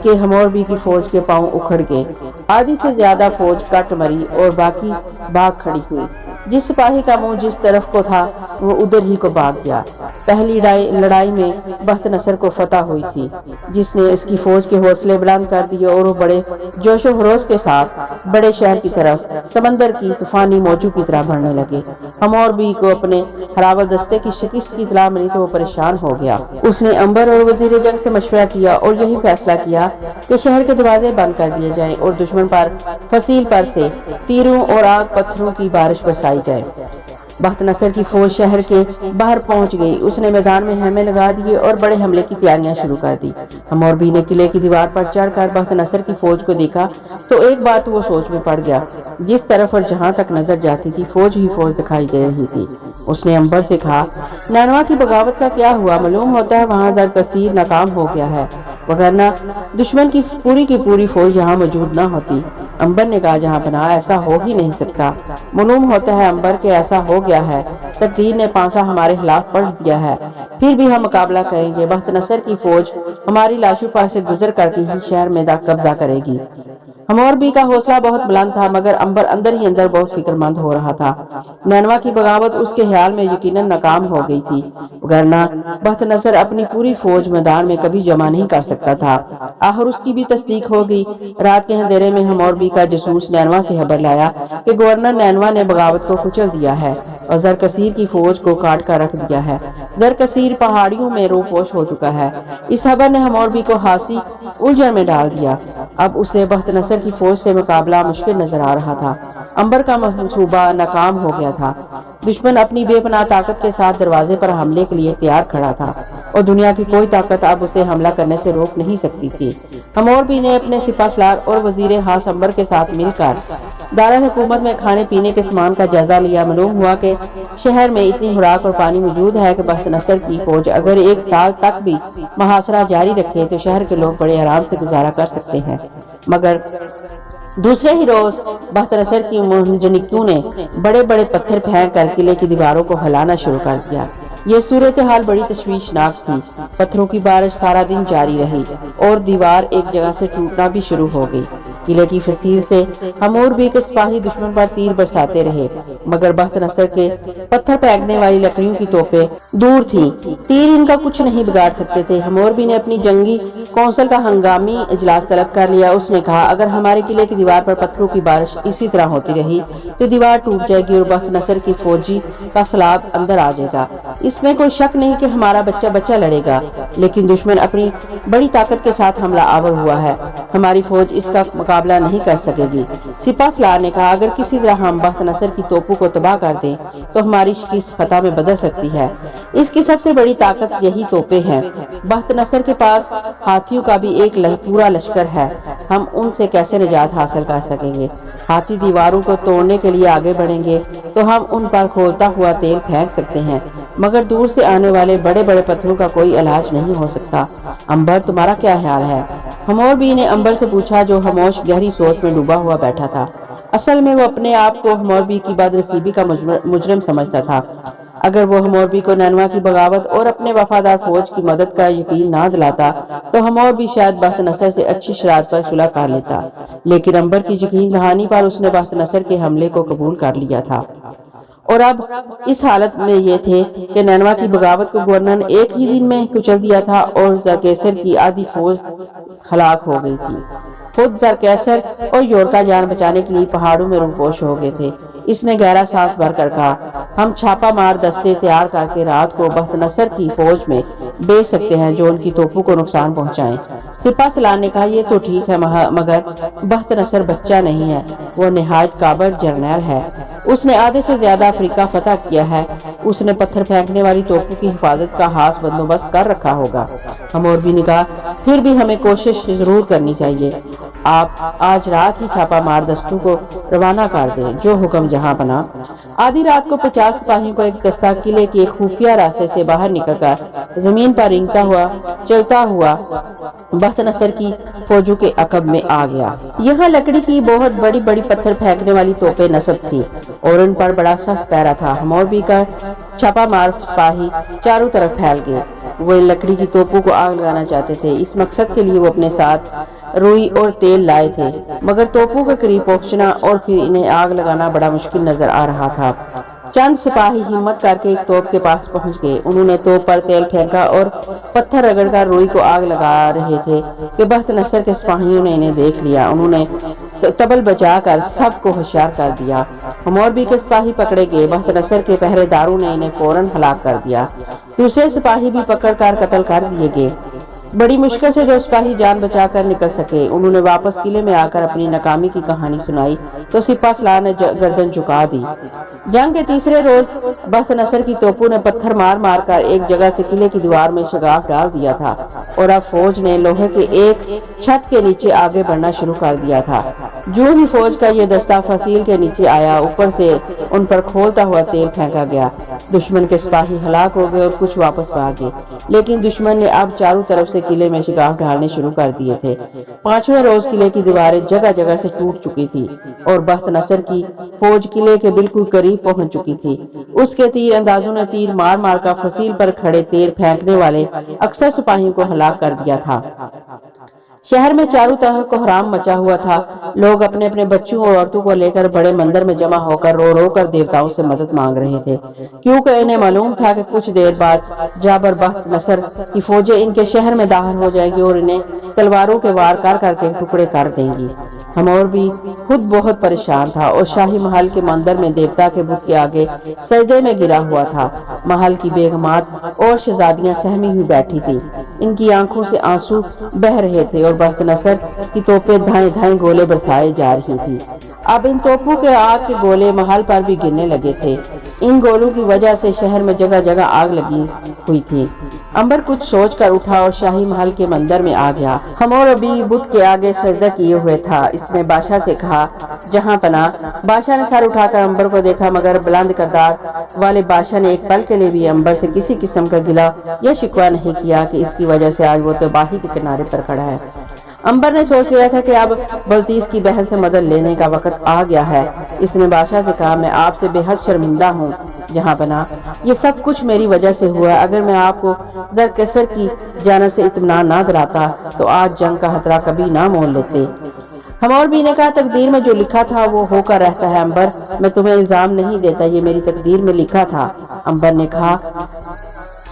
کہ حموربی کی فوج کے پاؤں اکھڑ گئے، آدھی سے زیادہ فوج کٹ مری اور باقی بھاگ کھڑی ہوئی۔ جس سپاہی کا منہ جس طرف کو تھا وہ ادھر ہی کو بھاگ گیا۔ پہلی لڑائی میں بخت نصر کو فتح ہوئی تھی، جس نے اس کی فوج کے حوصلے بلند کر دیے اور وہ بڑے جوش و خروش کے ساتھ بڑے شہر کی طرف سمندر کی طوفانی موجوں کی طرح بڑھنے لگے۔ حموربی کو اپنے ہراول دستے کی شکست کی اطلاع ملی تو وہ پریشان ہو گیا۔ اس نے انبر اور وزیر جنگ سے مشورہ کیا اور یہی فیصلہ کیا کہ شہر کے دروازے بند کر دیے جائیں اور دشمن پر فصیل پر سے تیروں اور آگ پتھروں کی بارش برسائی جائے۔ بخت نصر کی فوج شہر کے باہر پہنچ گئی۔ اس نے میدان میں خیمے لگا دیے اور بڑے حملے کی تیاریاں شروع کر دی۔ حموربی نے قلعے کی دیوار پر چڑھ کر بخت نصر کی فوج کو دیکھا تو ایک بات وہ سوچ میں پڑ گیا۔ جس طرف اور جہاں تک نظر جاتی تھی فوج ہی فوج دکھائی دے رہی تھی۔ اس نے انبر سے کہا، نینوا کی بغاوت کا کیا ہوا؟ معلوم ہوتا ہے وہاں زرکسیر ناکام ہو گیا ہے، وگرنہ دشمن کی پوری فوج یہاں موجود نہ ہوتی۔ انبر نے کہا، جہاں بنا ایسا ہو ہی نہیں سکتا۔ معلوم ہوتا ہے انبر کے ایسا ہو گیا ہے، تقدیر نے پانسا ہمارے خلاف پلٹ دیا ہے، پھر بھی ہم مقابلہ کریں گے۔ بخت نصر کی فوج ہماری لاشوں پر سے گزر کر کے ہی شہر میں قبضہ کرے گی۔ حموربی کا حوصلہ بہت بلند تھا مگر انبر اندر ہی اندر بہت فکر مند ہو رہا تھا۔ نینوا کی بغاوت اس کے خیال میں یقیناً ناکام ہو گئی تھی، وگرنہ بخت نصر اپنی پوری فوج میدان میں کبھی جمع نہیں کر سکتا تھا۔ آخر اس کی بھی تصدیق ہو گئی۔ رات کے اندھیرے میں حموربی کا جاسوس نینوا سے خبر لایا کہ گورنر نینوا نے بغاوت کو کچل دیا ہے اور زرکسیر کی فوج کو کاٹ کر رکھ دیا ہے۔ زرکسیر پہاڑیوں میں روپوش ہو چکا ہے۔ اس خبر نے حموربی کو خاصی الجھن میں ڈال دیا۔ اب اسے بخت نصر کی فوج سے مقابلہ مشکل نظر آ رہا تھا۔ انبر کا منصوبہ ناکام ہو گیا تھا۔ دشمن اپنی بے پناہ طاقت کے ساتھ دروازے پر حملے کے لیے تیار کھڑا تھا اور دنیا کی کوئی طاقت اب اسے حملہ کرنے سے روک نہیں سکتی تھی۔ حموربی نے اپنے سپہ سالار اور وزیر خاص انبر کے ساتھ مل کر دارالحکومت میں کھانے پینے کے سامان کا جائزہ لیا۔ معلوم ہوا کہ شہر میں اتنی خوراک اور پانی موجود ہے کہ بخت نصر کی فوج اگر 1 سال تک بھی محاصرہ جاری رکھے تو شہر کے لوگ بڑے آرام سے گزارا کر سکتے ہیں۔ مگر دوسرے ہی روز بخت نصر کی منجنیقوں نے بڑے بڑے پتھر پھینک کر قلعے کی دیواروں کو ہلانا شروع کر دیا۔ یہ صورتحال بڑی تشویشناک تھی۔ پتھروں کی بارش سارا دن جاری رہی اور دیوار ایک جگہ سے ٹوٹنا بھی شروع ہو گئی۔ قلعے کی فصیل سے حموربی کے سپاہی دشمن پر تیر برساتے رہے مگر بخت نصر کے پتھر پھینکنے والی لکڑیوں کی توپیں دور تھیں، تیر ان کا کچھ نہیں بگاڑ سکتے تھے۔ حموربی نے اپنی جنگی کونسل کا ہنگامی اجلاس طلب کر لیا۔ اس نے کہا، اگر ہمارے قلعے کی دیوار پر پتھروں کی بارش اسی طرح ہوتی رہی تو دیوار ٹوٹ جائے گی اور بخت نصر کی فوجی کا سلاب اندر آ جائے گا۔ اس میں کوئی شک نہیں کہ ہمارا بچہ لڑے گا، لیکن دشمن اپنی بڑی طاقت کے ساتھ حملہ آور ہوا ہے، ہماری فوج اس کا مقابلہ نہیں کر سکے گی۔ سپہ سالار نے کہا، اگر کسی طرح ہم بخت نصر کی توپوں کو تباہ کر دیں تو ہماری شکست فتح میں بدل سکتی ہے۔ اس کی سب سے بڑی طاقت یہی توپیں ہیں۔ بخت نصر کے پاس ہاتھیوں کا بھی ایک پورا لشکر ہے، ہم ان سے کیسے نجات حاصل کر سکیں گے؟ ہاتھی دیواروں کو توڑنے کے لیے آگے بڑھیں گے تو ہم ان پر کھولتا ہوا تیل پھینک سکتے ہیں مگر دور سے آنے والے بڑے بڑے پتھروں کا کوئی علاج نہیں ہو سکتا۔ انبر، تمہارا کیا خیال ہے؟ حموربی نے انبر سے پوچھا جو خاموش گہری سوچ میں ڈوبا ہوا بیٹھا تھا۔ اصل میں وہ اپنے آپ کو حموربی کی بد نصیبی کا مجرم سمجھتا تھا۔ اگر وہ حموربی کو نینوا کی بغاوت اور اپنے وفادار فوج کی مدد کا یقین نہ دلاتا تو حموربی شاید بخت نصر سے اچھی شرائط پر صلح کر لیتا، لیکن امبر کی یقین دہانی پر اس نے بخت نصر کے حملے کو قبول کر لیا تھا، اور اب اس حالت میں یہ تھے کہ نینوا کی بغاوت کو گورنر نے ایک ہی دن میں کچل دیا تھا اور زرکیسر کی آدھی فوج ہلاک ہو گئی تھی۔ خود زرکیسر اور یورکا جان بچانے کے لیے پہاڑوں میں روپوش ہو گئے تھے۔ اس نے گہرا سانس بھر کر کہا، ہم چھاپا مار دستے تیار کر کے رات کو بخت نصر کی فوج میں بیچ سکتے ہیں جو ان کی توپوں کو نقصان پہنچائیں۔ سپاہ سالار نے کہا، یہ تو ٹھیک ہے مگر بخت نصر بچہ نہیں ہے، وہ نہایت قابل جرنیل ہے، اس نے آدھے سے زیادہ افریقہ فتح کیا ہے، اس نے پتھر پھینکنے والی توپوں کی حفاظت کا خاص بندوبست کر رکھا ہوگا۔ حموربی نے کہا، پھر بھی ہمیں کوشش ضرور کرنی چاہیے، آپ آج رات ہی چھاپا مار دستوں کو روانہ کر دیں، جو حکم جہاں پناہ۔ آدھی رات کو 50 سپاہیوں کو ایک دستہ قلعے کے ایک خفیہ راستے سے باہر نکل کر زمین پر رینگتا ہوا چلتا ہوا بخت نصر کی فوجوں کے عقب میں آ گیا۔ یہاں لکڑی کی بہت بڑی بڑی پتھر پھینکنے والی توپیں نصب تھی اور ان پر بڑا سخت پہرا تھا۔ حموربی کا چھاپا مار سپاہی چاروں طرف پھیل گئے، وہ ان لکڑی کی توپوں کو آگ لگانا چاہتے تھے۔ اس مقصد کے لیے وہ اپنے ساتھ روئی اور تیل لائے تھے، مگر توپوں کے قریب پہنچنا اور پھر انہیں آگ لگانا بڑا مشکل نظر آ رہا تھا۔ چند سپاہی ہمت کر کے ایک توپ کے پاس پہنچ گئے، انہوں نے توپ پر تیل پھینکا اور پتھر رگڑ کر روئی کو آگ لگا رہے تھے کہ بخت نصر کے سپاہیوں نے انہیں دیکھ لیا۔ انہوں نے تبل بجا کر سب کو ہوشیار کر دیا۔ حموربی کے سپاہی پکڑے گئے، بخت نصر کے پہرے داروں نے انہیں فوراً ہلاک کر دیا۔ دوسرے سپاہی بھی پکڑ کر قتل کر دیے گئے۔ بڑی مشکل سے جو سپاہی جان بچا کر نکل سکے، انہوں نے واپس قلعے میں آ کر اپنی ناکامی کی کہانی سنائی تو سپاہ سالار نے گردن جھکا دی۔ جنگ کے تیسرے روز بخت نصر کی توپوں نے پتھر مار مار کر ایک جگہ سے قلعے کی دیوار میں شگاف ڈال دیا تھا، اور اب فوج نے لوہے کے ایک چھت کے نیچے آگے بڑھنا شروع کر دیا تھا۔ جو ہی فوج کا یہ دستہ فصیل کے نیچے آیا، اوپر سے ان پر کھولتا ہوا تیل پھینکا گیا۔ دشمن کے سپاہی ہلاک ہو گئے اور کچھ واپس بھاگ گئے، لیکن دشمن نے اب چاروں طرف سے قلعے میں شگاف ڈالنے شروع کر دیے تھے۔ پانچویں روز قلعے کی دیواریں جگہ جگہ سے ٹوٹ چکی تھی اور بخت نصر کی فوج قلعے کے بالکل قریب پہنچ چکی تھی۔ اس کے تیر اندازوں نے تیر مار مار کر فصیل پر کھڑے تیر پھینکنے والے اکثر سپاہیوں کو ہلاک کر دیا تھا۔ شہر میں چاروں طرف کوہرام مچا ہوا تھا، لوگ اپنے اپنے بچوں اور عورتوں کو لے کر بڑے مندر میں جمع ہو کر رو رو کر دیوتاؤں سے مدد مانگ رہے تھے، کیونکہ انہیں معلوم تھا کہ کچھ دیر بعد جابر بخت نصر کی فوجیں ان کے شہر میں داخل ہو جائیں گی اور انہیں تلواروں کے وار کر کر کے ٹکڑے کر دیں گی۔ حموربی خود بہت پریشان تھا اور شاہی محل کے مندر میں دیوتا کے بت کے آگے سجدے میں گرا ہوا تھا۔ محل کی بیگمات اور شہزادیاں سہمی ہوئی بیٹھی تھیں، ان کی آنکھوں سے آنسو بہہ رہے تھے اور بخت نصر کی توپیں دھائیں دھائیں گولے برسائے جا رہی تھی۔ اب ان توپوں کے آگ کے گولے محل پر بھی گرنے لگے تھے۔ ان گولوں کی وجہ سے شہر میں جگہ جگہ آگ لگی ہوئی تھی۔ امبر کچھ سوچ کر اٹھا اور شاہی محل کے مندر میں آ گیا۔ حموربی بت کے آگے سجدہ کیے ہوئے تھا۔ اس نے بادشاہ سے کہا، جہاں پناہ۔ بادشاہ نے سر اٹھا کر امبر کو دیکھا، مگر بلند کردار والے بادشاہ نے ایک پل کے لیے بھی امبر سے کسی قسم کا گلہ یا شکوہ نہیں کیا کہ اس کی وجہ سے آج وہ تباہی کے کنارے پر کھڑا ہے۔ امبر نے سوچ لیا تھا کہ اب بلتیس کی بہن سے مدد لینے کا وقت آ گیا ہے۔ اس نے بادشاہ سے کہا، میں آپ سے بے حد شرمندہ ہوں جہاں پناہ، یہ سب کچھ میری وجہ سے ہوا ہے۔ اگر میں آپ کو زرکیسر کی جانب سے اطمینان نہ دلاتا تو آج جنگ کا خطرہ کبھی نہ مول لیتے۔ حموربی نے کہا، تقدیر میں جو لکھا تھا وہ ہو کر رہتا ہے امبر، میں تمہیں الزام نہیں دیتا، یہ میری تقدیر میں لکھا تھا۔ امبر نے کہا،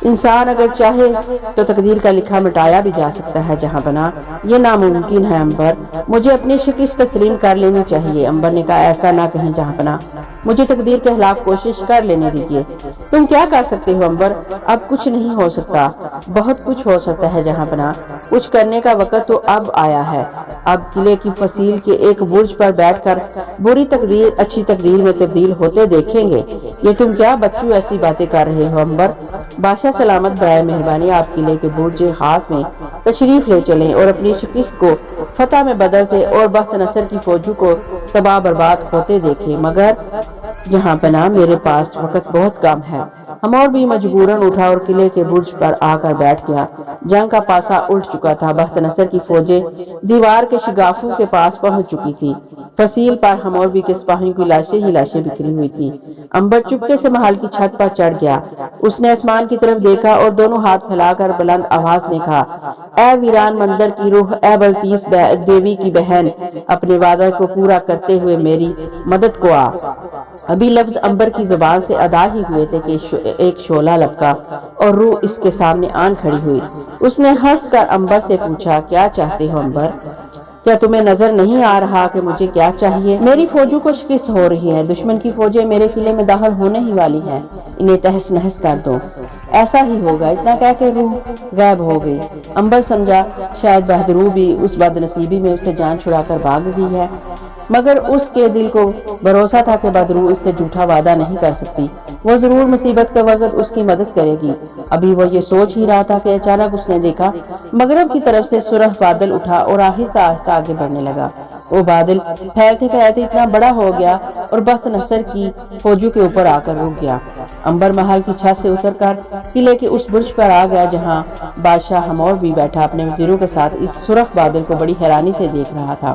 انسان اگر چاہے تو تقدیر کا لکھا مٹایا بھی جا سکتا ہے جہاں پناہ، یہ ناممکن ہے امبر، مجھے اپنی شکست تسلیم کر لینی چاہیے۔ امبر نے کہا، ایسا نہ کہیں جہاں پناہ، مجھے تقدیر کے خلاف کوشش کر لینے دیجیے۔ تم کیا کر سکتے ہو امبر؟ اب کچھ نہیں ہو سکتا، بہت کچھ ہو سکتا ہے جہاں پناہ، کچھ کرنے کا وقت تو اب آیا ہے۔ اب قلعے کی فصیل کے ایک برج پر بیٹھ کر بری تقدیر اچھی تقدیر میں تبدیل ہوتے دیکھیں گے۔ یہ تم کیا بچوں ایسی باتیں کر رہے ہو امبر؟ بادشاہ سلامت، برائے مہربانی آپ قلعے کے برج خاص میں تشریف لے چلیں اور اپنی شکست کو فتح میں بدلتے اور بخت نصر کی فوجوں کو تباہ برباد ہوتے دیکھیں، مگر جہاں پناہ میرے پاس وقت بہت کم ہے۔ ہمور بھی مجبوراً اٹھا اور قلعے کے برج پر آ کر بیٹھ گیا۔ جنگ کا پاسا الٹ چکا تھا۔ بخت نصر کی فوجیں دیوار کے شگافوں کے پاس پہنچ چکی تھی۔ فصیل پر ہموربی کے سپاہیوں کی لاشیں ہی لاشیں بکھری ہوئی تھی۔ امبر چپکے سے محل کی چھت پر چڑھ گیا۔ اس نے آسمان کی طرف دیکھا اور دونوں ہاتھ پھیلا کر بلند آواز میں کہا، اے ویران مندر کی روح، اے بلتیس دیوی کی بہن، اپنے وعدے کو پورا کرتے ہوئے میری مدد کو آ۔ ابھی لفظ امبر کی زبان سے ادا ہی ہوئے تھے کہ ایک شعلہ لپکا اور روح اس کے سامنے آن کھڑی ہوئی۔ اس نے ہنس کر امبر سے پوچھا، کیا چاہتے ہو امبر؟ کیا تمہیں نظر نہیں آ رہا کہ مجھے کیا چاہیے؟ میری فوجوں کو شکست ہو رہی ہے، دشمن کی فوجیں میرے قلعے میں داخل ہونے ہی والی ہیں، انہیں تہس نہس کر دو۔ ایسا ہی ہوگا، اتنا کہہ کے روح غائب ہو گئی۔ امبر سمجھا شاید بہدرو بھی اس بد نصیبی میں اسے جان چھڑا کر بھاگ گئی ہے، مگر اس کے دل کو بھروسہ تھا کہ بدرو اس سے جھوٹا وعدہ نہیں کر سکتی، وہ ضرور مصیبت کے وقت اس کی مدد کرے گی۔ ابھی وہ یہ سوچ ہی رہا تھا کہ اچانک اس نے دیکھا مغرب کی طرف سے سرخ بادل اٹھا اور آہستہ آہستہ آگے بڑھنے لگا۔ وہ بادل پھیلتے پھیلتے اتنا بڑا ہو گیا اور بخت نصر کی فوجوں کے اوپر آ کر رک گیا۔ امبر محل کی چھت سے اتر کر قلعے کے اس برج پر آ گیا جہاں بادشاہ ہمور بھی بیٹھا اپنے وزیروں کے ساتھ اس سرخ بادل کو بڑی حیرانی سے دیکھ رہا تھا۔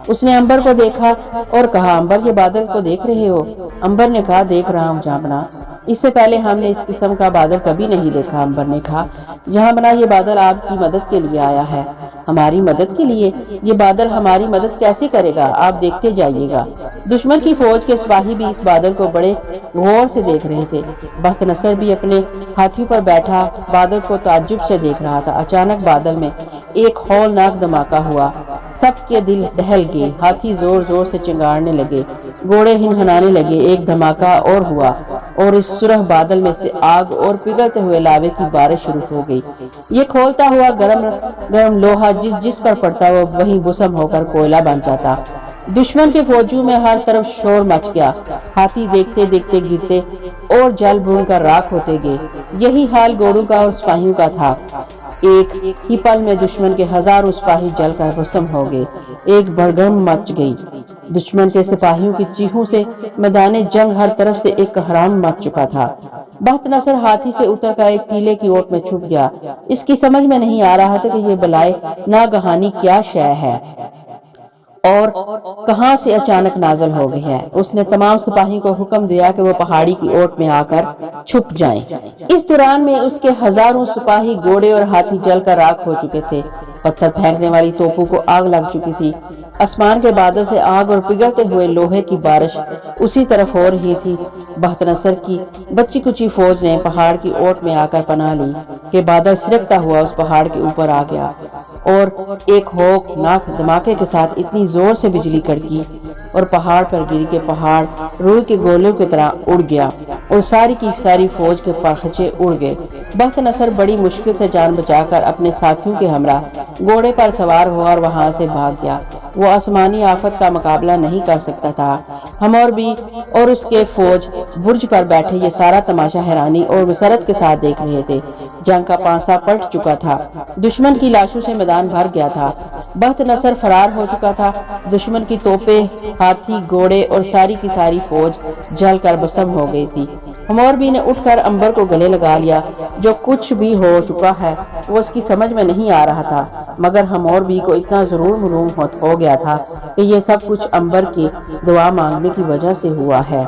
اس نے امبر کو دیکھا اور کہا، امبر یہ بادل کو دیکھ رہے ہو؟ امبر نے کہا، دیکھ رہا ہوں جہاں، اس سے پہلے ہم نے اس قسم کا بادل کبھی نہیں دیکھا۔ امبر نے کہا، جہاں یہ بادل آپ کی مدد کے لیے آیا ہے۔ ہماری مدد کے لیے؟ یہ بادل ہماری مدد کیسے کرے گا؟ آپ دیکھتے جائیے گا۔ دشمن کی فوج کے سپاہی بھی اس بادل کو بڑے غور سے دیکھ رہے تھے۔ بخت نصر بھی اپنے ہاتھیوں پر بیٹھا بادل کو تعجب سے دیکھ رہا تھا۔ اچانک بادل میں ایک ہولناک دھماکہ ہوا، سب کے دل دہل گئے، ہاتھی زور زور سے چنگاڑنے لگے، گھوڑے ہنہنانے لگے۔ ایک دھماکہ اور ہوا اور اس سرخ بادل میں سے آگ اور پگھلتے ہوئے لاوے کی بارش شروع ہو گئی۔ یہ کھولتا ہوا گرم لوہا جس پر پڑتا وہ وہیں بسم ہو کر کوئلہ بن جاتا۔ دشمن کے فوجیوں میں ہر طرف شور مچ گیا، ہاتھی دیکھتے دیکھتے گرتے اور جل بھون کر راکھ ہوتے گئے۔ یہی حال گھوڑوں کا اور سپاہیوں کا تھا۔ ایک ہی پل میں دشمن کے ہزاروں سپاہی جل کر بھسم ہو گئے۔ ایک بھڑکم مچ گئی۔ دشمن کے سپاہیوں کی چیخوں سے میدان جنگ ہر طرف سے ایک قہرام مچ چکا تھا۔ بخت نصر ہاتھی سے اتر کر ایک ٹیلے کی اوٹ میں چھپ گیا۔ اس کی سمجھ میں نہیں آ رہا تھا کہ یہ بلائے ناگہانی کیا شے ہے اور کہاں سے اچانک نازل ہو گئی ہے۔ اس نے تمام سپاہیوں کو حکم دیا کہ وہ پہاڑی کی اوٹ میں آ کر چھپ جائیں۔ اس دوران میں اس کے ہزاروں سپاہی، گھوڑے اور ہاتھی جل کر راکھ ہو چکے تھے۔ پتھر پھینکنے والی توپوں کو آگ لگ چکی تھی۔ آسمان کے بادل سے آگ اور پگھلتے ہوئے لوہے کی بارش اسی طرف ہو رہی تھی۔ بخت نصر کی بچی کچی فوج نے پہاڑ کی اوٹ میں آ کر پناہ لی کہ بادل سرکتا ہوا اس پہاڑ کے اوپر آ گیا اور ایک ہوکناک دھماکے کے ساتھ اتنی زور سے بجلی کڑکی اور پہاڑ پر گری کہ پہاڑ روئی کے گولوں کی طرح اڑ گیا اور ساری کی ساری فوج کے پرخچے اڑ گئے۔ بخت نصر بڑی مشکل سے جان بچا کر اپنے ساتھیوں کے ہمراہ گھوڑے پر سوار ہوا اور وہاں سے بھاگ گیا۔ وہ آسمانی آفت کا مقابلہ نہیں کر سکتا تھا۔ ہموربی اور اس کے فوج برج پر بیٹھے یہ سارا تماشا حیرانی اور مسرت کے ساتھ دیکھ رہے تھے۔ جنگ کا پانسا پلٹ چکا تھا، دشمن کی لاشوں سے میدان بھر گیا تھا۔ بخت نصر فرار ہو چکا تھا۔ دشمن کی توپیں، ہاتھی، گھوڑے اور ساری کی ساری فوج جل کر بسم ہو گئی تھی۔ ہموربی نے اٹھ کر امبر کو گلے لگا لیا۔ جو کچھ بھی ہو چکا ہے وہ اس کی سمجھ میں نہیں آ رہا تھا، مگر ہموربی کو اتنا ضرور معلوم ہو گیا تھا کہ یہ سب کچھ امبر کی دعا مانگنے کی وجہ سے ہوا ہے۔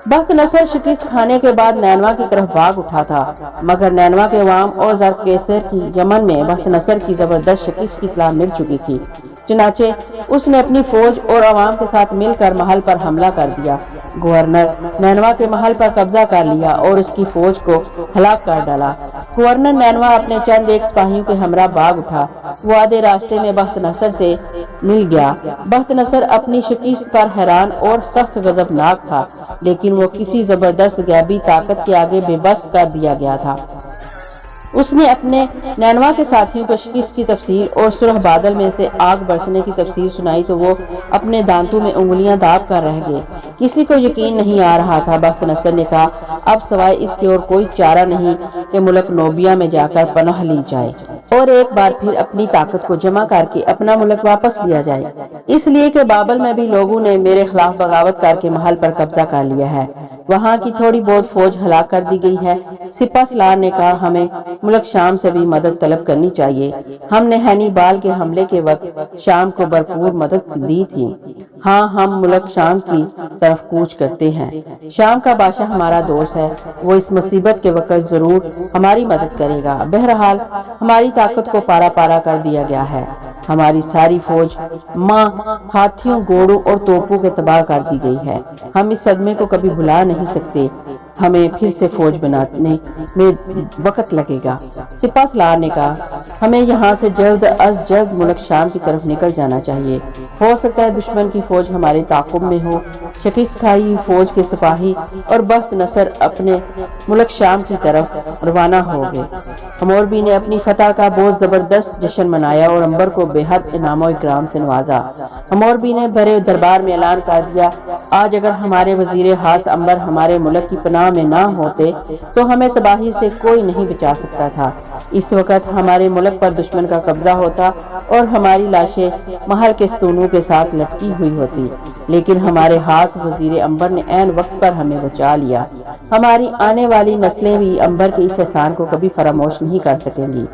بخت نصر شکست کھانے کے بعد نینوا کی طرف بھاگ اٹھا تھا، مگر نینوا کے عوام اور زرکیسر کی یمن میں بخت نصر کی زبردست شکست کی اطلاع مل چکی تھی۔ چنانچہ اس نے اپنی فوج اور عوام کے ساتھ مل کر محل پر حملہ کر دیا۔ گورنر نینوا کے محل پر قبضہ کر لیا اور اس کی فوج کو ہلاک کر ڈالا۔ گورنر نینوا اپنے چند ایک سپاہیوں کے ہمراہ بھاگ اٹھا۔ وہ آدھے راستے میں بخت نصر سے مل گیا۔ بخت نصر اپنی شکست پر حیران اور سخت غضبناک تھا، لیکن وہ کسی زبردست غیبی طاقت کے آگے بے بس کر دیا گیا تھا۔ اس نے اپنے نینوا کے ساتھیوں کو شکست کی تفصیل اور سرخ بادل میں سے آگ برسنے کی تفصیل سنائی تو وہ اپنے دانتوں میں انگلیاں داب کر رہ گئے۔ کسی کو یقین نہیں آ رہا تھا۔ بخت نصر نے کہا، اب سوائے اس کے اور کوئی چارہ نہیں کہ ملک نوبیا میں جا کر پناہ لی جائے اور ایک بار پھر اپنی طاقت کو جمع کر کے اپنا ملک واپس لیا جائے، اس لیے کہ بابل میں بھی لوگوں نے میرے خلاف بغاوت کر کے محل پر قبضہ کر لیا ہے۔ وہاں کی تھوڑی بہت فوج ہلاک کر دی گئی ہے۔ سپہ سالار نے کہا ہمیں ملک شام سے بھی مدد طلب کرنی چاہیے۔ ہم نے ہینیبال کے حملے کے وقت شام کو بھرپور مدد دی تھی۔ ہاں، ہم ملک شام کی طرف کوچ کرتے ہیں۔ شام کا بادشاہ ہمارا دوست ہے، وہ اس مصیبت کے وقت ضرور ہماری مدد کرے گا۔ بہرحال ہماری طاقت کو پارا پارا کر دیا گیا ہے۔ ہماری ساری فوج ماں ہاتھیوں، گھوڑوں اور توپوں کے تباہ کر دی گئی ہے۔ ہم اس صدمے کو کبھی بھلا نہیں سکتے۔ ہمیں پھر سے فوج بنانے میں وقت لگے گا۔ سپہ سالار نے کہا ہمیں یہاں سے جلد از جلد ملک شام کی طرف نکل جانا چاہیے۔ ہو سکتا ہے دشمن کی فوج ہمارے تعاقب میں ہو۔ شکست کھائی فوج کے سپاہی اور بخت نصر اپنے ملک شام کی طرف روانہ ہو گئے۔ حموربی نے اپنی فتح کا بہت زبردست جشن منایا اور امبر کو بے حد انعام و اکرام سے نوازا۔ حموربی نے بڑے دربار میں اعلان کر دیا آج اگر ہمارے وزیر خاص امبر ہمارے ملک کی پناہ میں نہ ہوتے تو ہمیں تباہی سے کوئی نہیں بچا سکتا تھا۔ اس وقت ہمارے ملک پر دشمن کا قبضہ ہوتا اور ہماری لاشیں محل کے ستونوں کے ساتھ لٹکی ہوئی ہوتی، لیکن ہمارے خاص وزیر امبر نے عین وقت پر ہمیں بچا لیا۔ ہماری آنے والی نسلیں بھی امبر کے اس احسان کو کبھی فراموش نہیں کر سکیں گی۔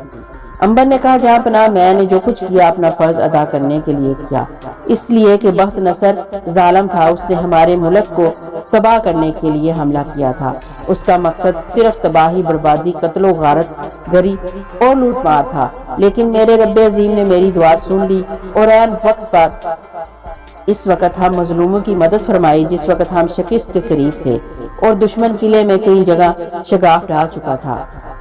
امبر نے کہا جہاں پناہ میں نے جو کچھ کیا اپنا فرض ادا کرنے کے لیے کیا، اس لیے کہ بخت نصر ظالم تھا، اس نے ہمارے ملک کو تباہ کرنے کے لیے حملہ کیا تھا۔ اس کا مقصد صرف تباہی، بربادی، قتل و غارت گری اور لوٹ مار تھا، لیکن میرے رب عظیم نے میری دعا سن لی اور عین وقت پر اس وقت ہم مظلوموں کی مدد فرمائی جس وقت ہم شکست کے قریب تھے اور دشمن قلعے میں کئی جگہ شگاف ڈال چکا تھا۔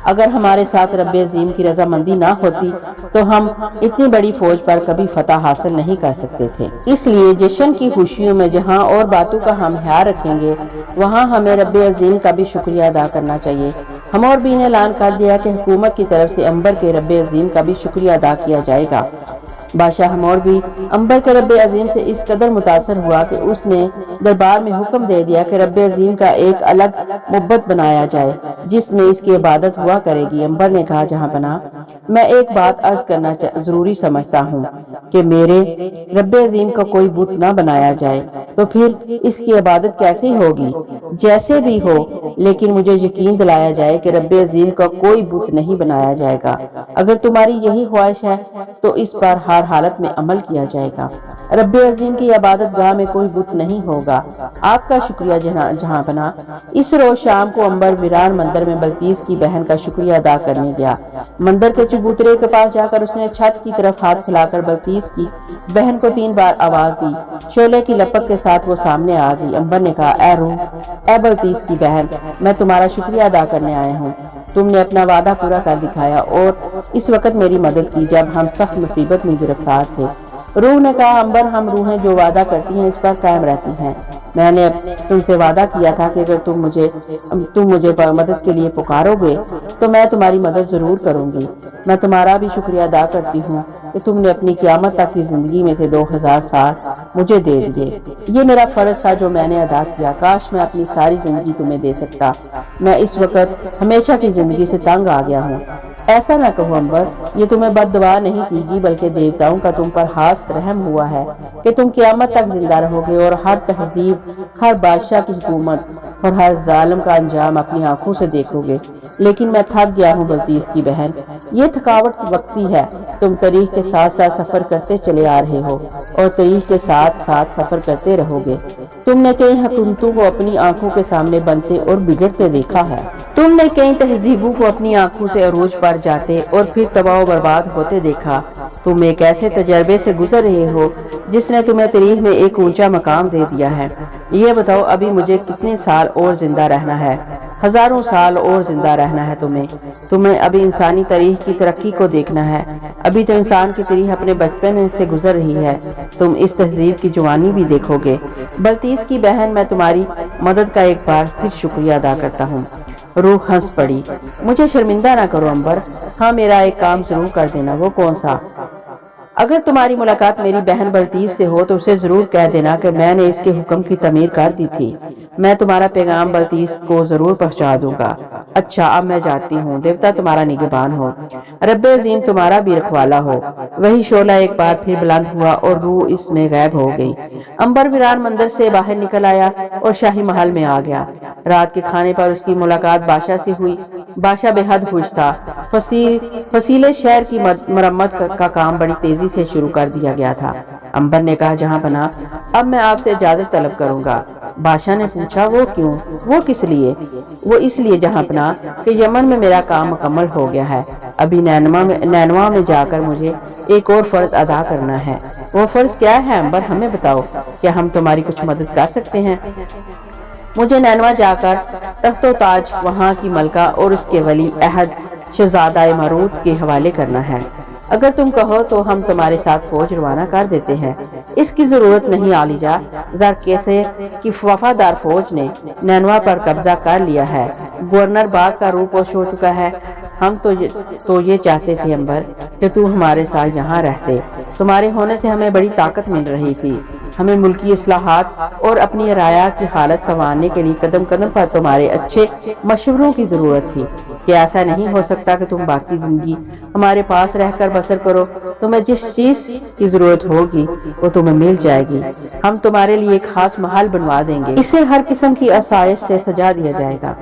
اگر ہمارے ساتھ رب عظیم کی رضامندی نہ ہوتی تو ہم اتنی بڑی فوج پر کبھی فتح حاصل نہیں کر سکتے تھے۔ اس لیے جشن کی خوشیوں میں جہاں اور باتوں کا ہم خیال رکھیں گے وہاں ہمیں رب عظیم کا بھی شکریہ ادا کرنا چاہیے۔ حموربی نے اعلان کر دیا کہ حکومت کی طرف سے امبر کے رب عظیم کا بھی شکریہ ادا کیا جائے گا۔ بادشاہ حموربی امبر کے رب عظیم سے اس قدر متاثر ہوا کہ اس نے دربار میں حکم دے دیا کہ رب عظیم کا ایک الگ معبد بنایا جائے جس میں اس کی عبادت ہوا کرے گی۔ امبر نے کہا جہاں پناہ میں ایک بات عرض کرنا ضروری سمجھتا ہوں کہ میرے رب عظیم کا کوئی بت نہ بنایا جائے، تو پھر اس کی عبادت کیسے ہوگی؟ جیسے بھی ہو، لیکن مجھے یقین دلایا جائے کہ رب عظیم کا کوئی بت نہیں بنایا جائے گا۔ اگر تمہاری یہی خواہش ہے تو اس پر ہر حالت میں عمل کیا جائے گا۔ رب عظیم کی عبادت گاہ میں کوئی بت نہیں ہوگا۔ آپ کا شکریہ جہاں پناہ۔ اس روز شام کو امبر ویران مندر میں بلقیس کی بہن کا شکریہ ادا کرنے گیا۔ مندر کے چبوترے کے پاس جا کر اس نے چھت کی طرف ہاتھ پھیلا کر بلقیس کی بہن کو 3 بار آواز دی۔ شعلے کی لپک کے ساتھ وہ سامنے آ گئی۔ امبر نے کہا اے روح، اے بلقیس کی بہن، میں تمہارا شکریہ ادا کرنے آیا ہوں۔ تم نے اپنا وعدہ پورا کر دکھایا اور اس وقت میری مدد کی جب ہم سخت مصیبت میں گرفتار تھے۔ روح نے کہا امبر، ہم روحیں جو وعدہ کرتی ہیں اس پر قائم رہتی ہیں۔ میں نے تم سے وعدہ کیا تھا کہ اگر تم مجھے مدد کے لیے پکارو گے تو میں تمہاری مدد ضرور کروں گی۔ میں تمہارا بھی شکریہ ادا کرتی ہوں کہ تم نے اپنی قیامت تک کی زندگی میں سے 2000 سال مجھے دے دیے۔ یہ میرا فرض تھا جو میں نے ادا کیا۔ کاش میں اپنی ساری زندگی تمہیں دے سکتا۔ میں اس وقت ہمیشہ کی زندگی سے تنگ آ گیا ہوں۔ ایسا نہ کہو امبر، یہ تمہیں بد دعا نہیں کی گی بلکہ دیوتاؤں کا تم پر خاص رحم ہوا ہے کہ تم قیامت تک زندہ رہو گے اور ہر تہذیب، ہر بادشاہ کی حکومت اور ہر ظالم کا انجام اپنی آنکھوں سے دیکھو گے۔ لیکن میں تھک گیا ہوں بلقیس کی بہن، یہ تھکاوٹ وقتی ہے۔ تم تاریخ کے ساتھ ساتھ سفر کرتے چلے آ رہے ہو اور تاریخ کے ساتھ ساتھ سفر کرتے رہو گے۔ تم نے کئی حکومتوں کو اپنی آنکھوں کے سامنے بنتے اور بگڑتے دیکھا ہے۔ تم نے کئی تہذیبوں کو اپنی آنکھوں سے عروج پر جاتے اور پھر تباہ و برباد ہوتے دیکھا۔ تم ایک ایسے تجربے سے گزر رہے ہو جس نے تمہیں تاریخ میں ایک اونچا مقام دے دیا ہے۔ یہ بتاؤ ابھی مجھے کتنے سال اور زندہ رہنا ہے؟ ہزاروں سال اور زندہ رہنا ہے تمہیں ابھی انسانی تاریخ کی ترقی کو دیکھنا ہے۔ ابھی تو انسان کی تاریخ اپنے بچپن سے گزر رہی ہے، تم اس تہذیب کی جوانی بھی دیکھو گے۔ بلقیس کی بہن، میں تمہاری مدد کا ایک بار پھر شکریہ ادا کرتا ہوں۔ روح ہنس پڑی۔ مجھے شرمندہ نہ کرو امبر، ہاں میرا ایک کام ضرور کر دینا۔ وہ کون سا؟ اگر تمہاری ملاقات میری بہن بلتیس سے ہو تو اسے ضرور کہہ دینا کہ میں نے اس کے حکم کی تعمیر کر دی تھی۔ میں تمہارا پیغام بلتیس کو ضرور پہنچا دوں گا۔ اچھا اب میں جاتی ہوں، دیوتا تمہارا نگہبان ہو، رب عظیم تمہارا بھی رکھوالا ہو۔ وہی شعلہ ایک بار پھر بلند ہوا اور روح اس میں غائب ہو گئی۔ امبر ویران مندر سے باہر نکل آیا اور شاہی محل میں آ گیا۔ رات کے کھانے پر اس کی ملاقات بادشاہ سے ہوئی۔ بادشاہ بے حد خوش تھا۔ فصیلے شہر کی مرمت کا کام بڑی تیزی سے شروع کر دیا گیا تھا۔ امبر نے کہا جہاں پناہ اب میں آپ سے اجازت طلب کروں گا۔ بادشاہ نے پوچھا وہ کیوں؟ وہ کس لیے؟ وہ اس لیے جہاں پناہ کہ یمن میں میرا کام مکمل ہو گیا ہے، ابھی نینوا میں جا کر مجھے ایک اور فرض ادا کرنا ہے۔ وہ فرض کیا ہے امبر؟ ہمیں بتاؤ، کیا ہم تمہاری کچھ مدد کر سکتے ہیں؟ مجھے نینوا جا کر تخت و تاج وہاں کی ملکہ اور اس کے ولی عہد شہزادہ مرود کے حوالے کرنا ہے۔ اگر تم کہو تو ہم تمہارے ساتھ فوج روانہ کر دیتے ہیں۔ اس کی ضرورت نہیں عالیجا، زرکیسے کی وفادار فوج نے نینوا پر قبضہ کر لیا ہے۔ گورنر باغ کا روح پوش ہو چکا ہے۔ ہم تو یہ چاہتے تھے امبر کہ تو ہمارے ساتھ یہاں رہتے۔ تمہارے ہونے سے ہمیں بڑی طاقت مل رہی تھی۔ ہمیں ملکی اصلاحات اور اپنی رعایا کی حالت سنوارنے کے لیے قدم قدم پر تمہارے اچھے مشوروں کی ضرورت تھی۔ کہ ایسا نہیں ہو سکتا کہ تم باقی زندگی ہمارے پاس رہ کر بسر کرو۔ تمہیں جس چیز کی ضرورت ہوگی وہ تمہیں مل جائے گی۔ ہم تمہارے لیے ایک خاص محل بنوا دیں گے، اسے ہر قسم کی آسائش سے سجا دیا جائے گا۔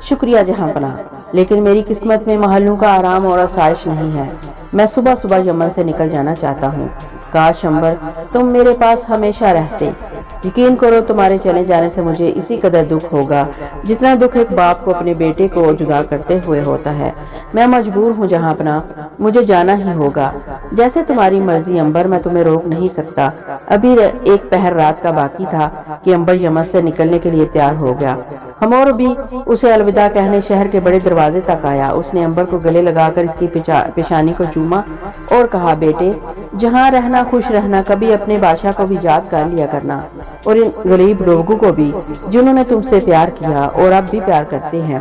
شکریہ جہاں پناہ، لیکن میری قسمت میں محلوں کا آرام اور آسائش نہیں ہے۔ میں صبح صبح یمن سے نکل جانا چاہتا ہوں۔ کاش امبر تم میرے پاس ہمیشہ رہتے۔ یقین کرو تمہارے چلے جانے سے مجھے اسی قدر دکھ ہوگا جتنا دکھ ایک باپ کو اپنے بیٹے کو جدا کرتے ہوئے ہوتا ہے۔ میں مجبور ہوں جہاں پناہ، مجھے جانا ہی ہوگا۔ جیسے تمہاری مرضی امبر، میں تمہیں روک نہیں سکتا۔ ابھی ایک پہر رات کا باقی تھا کہ امبر یمن سے نکلنے کے لیے تیار ہو گیا۔ ہمور بھی اسے الوداع کہنے شہر کے بڑے دروازے تک آیا۔ اس نے امبر کو گلے لگا کر اس کی پیشانی کو چوما اور کہا بیٹے جہاں رہنا خوش رہنا، کبھی اپنے بادشاہ کو بھی یاد کر لیا کرنا اور ان غریب لوگوں کو بھی جنہوں نے تم سے پیار کیا اور اب بھی پیار کرتے ہیں۔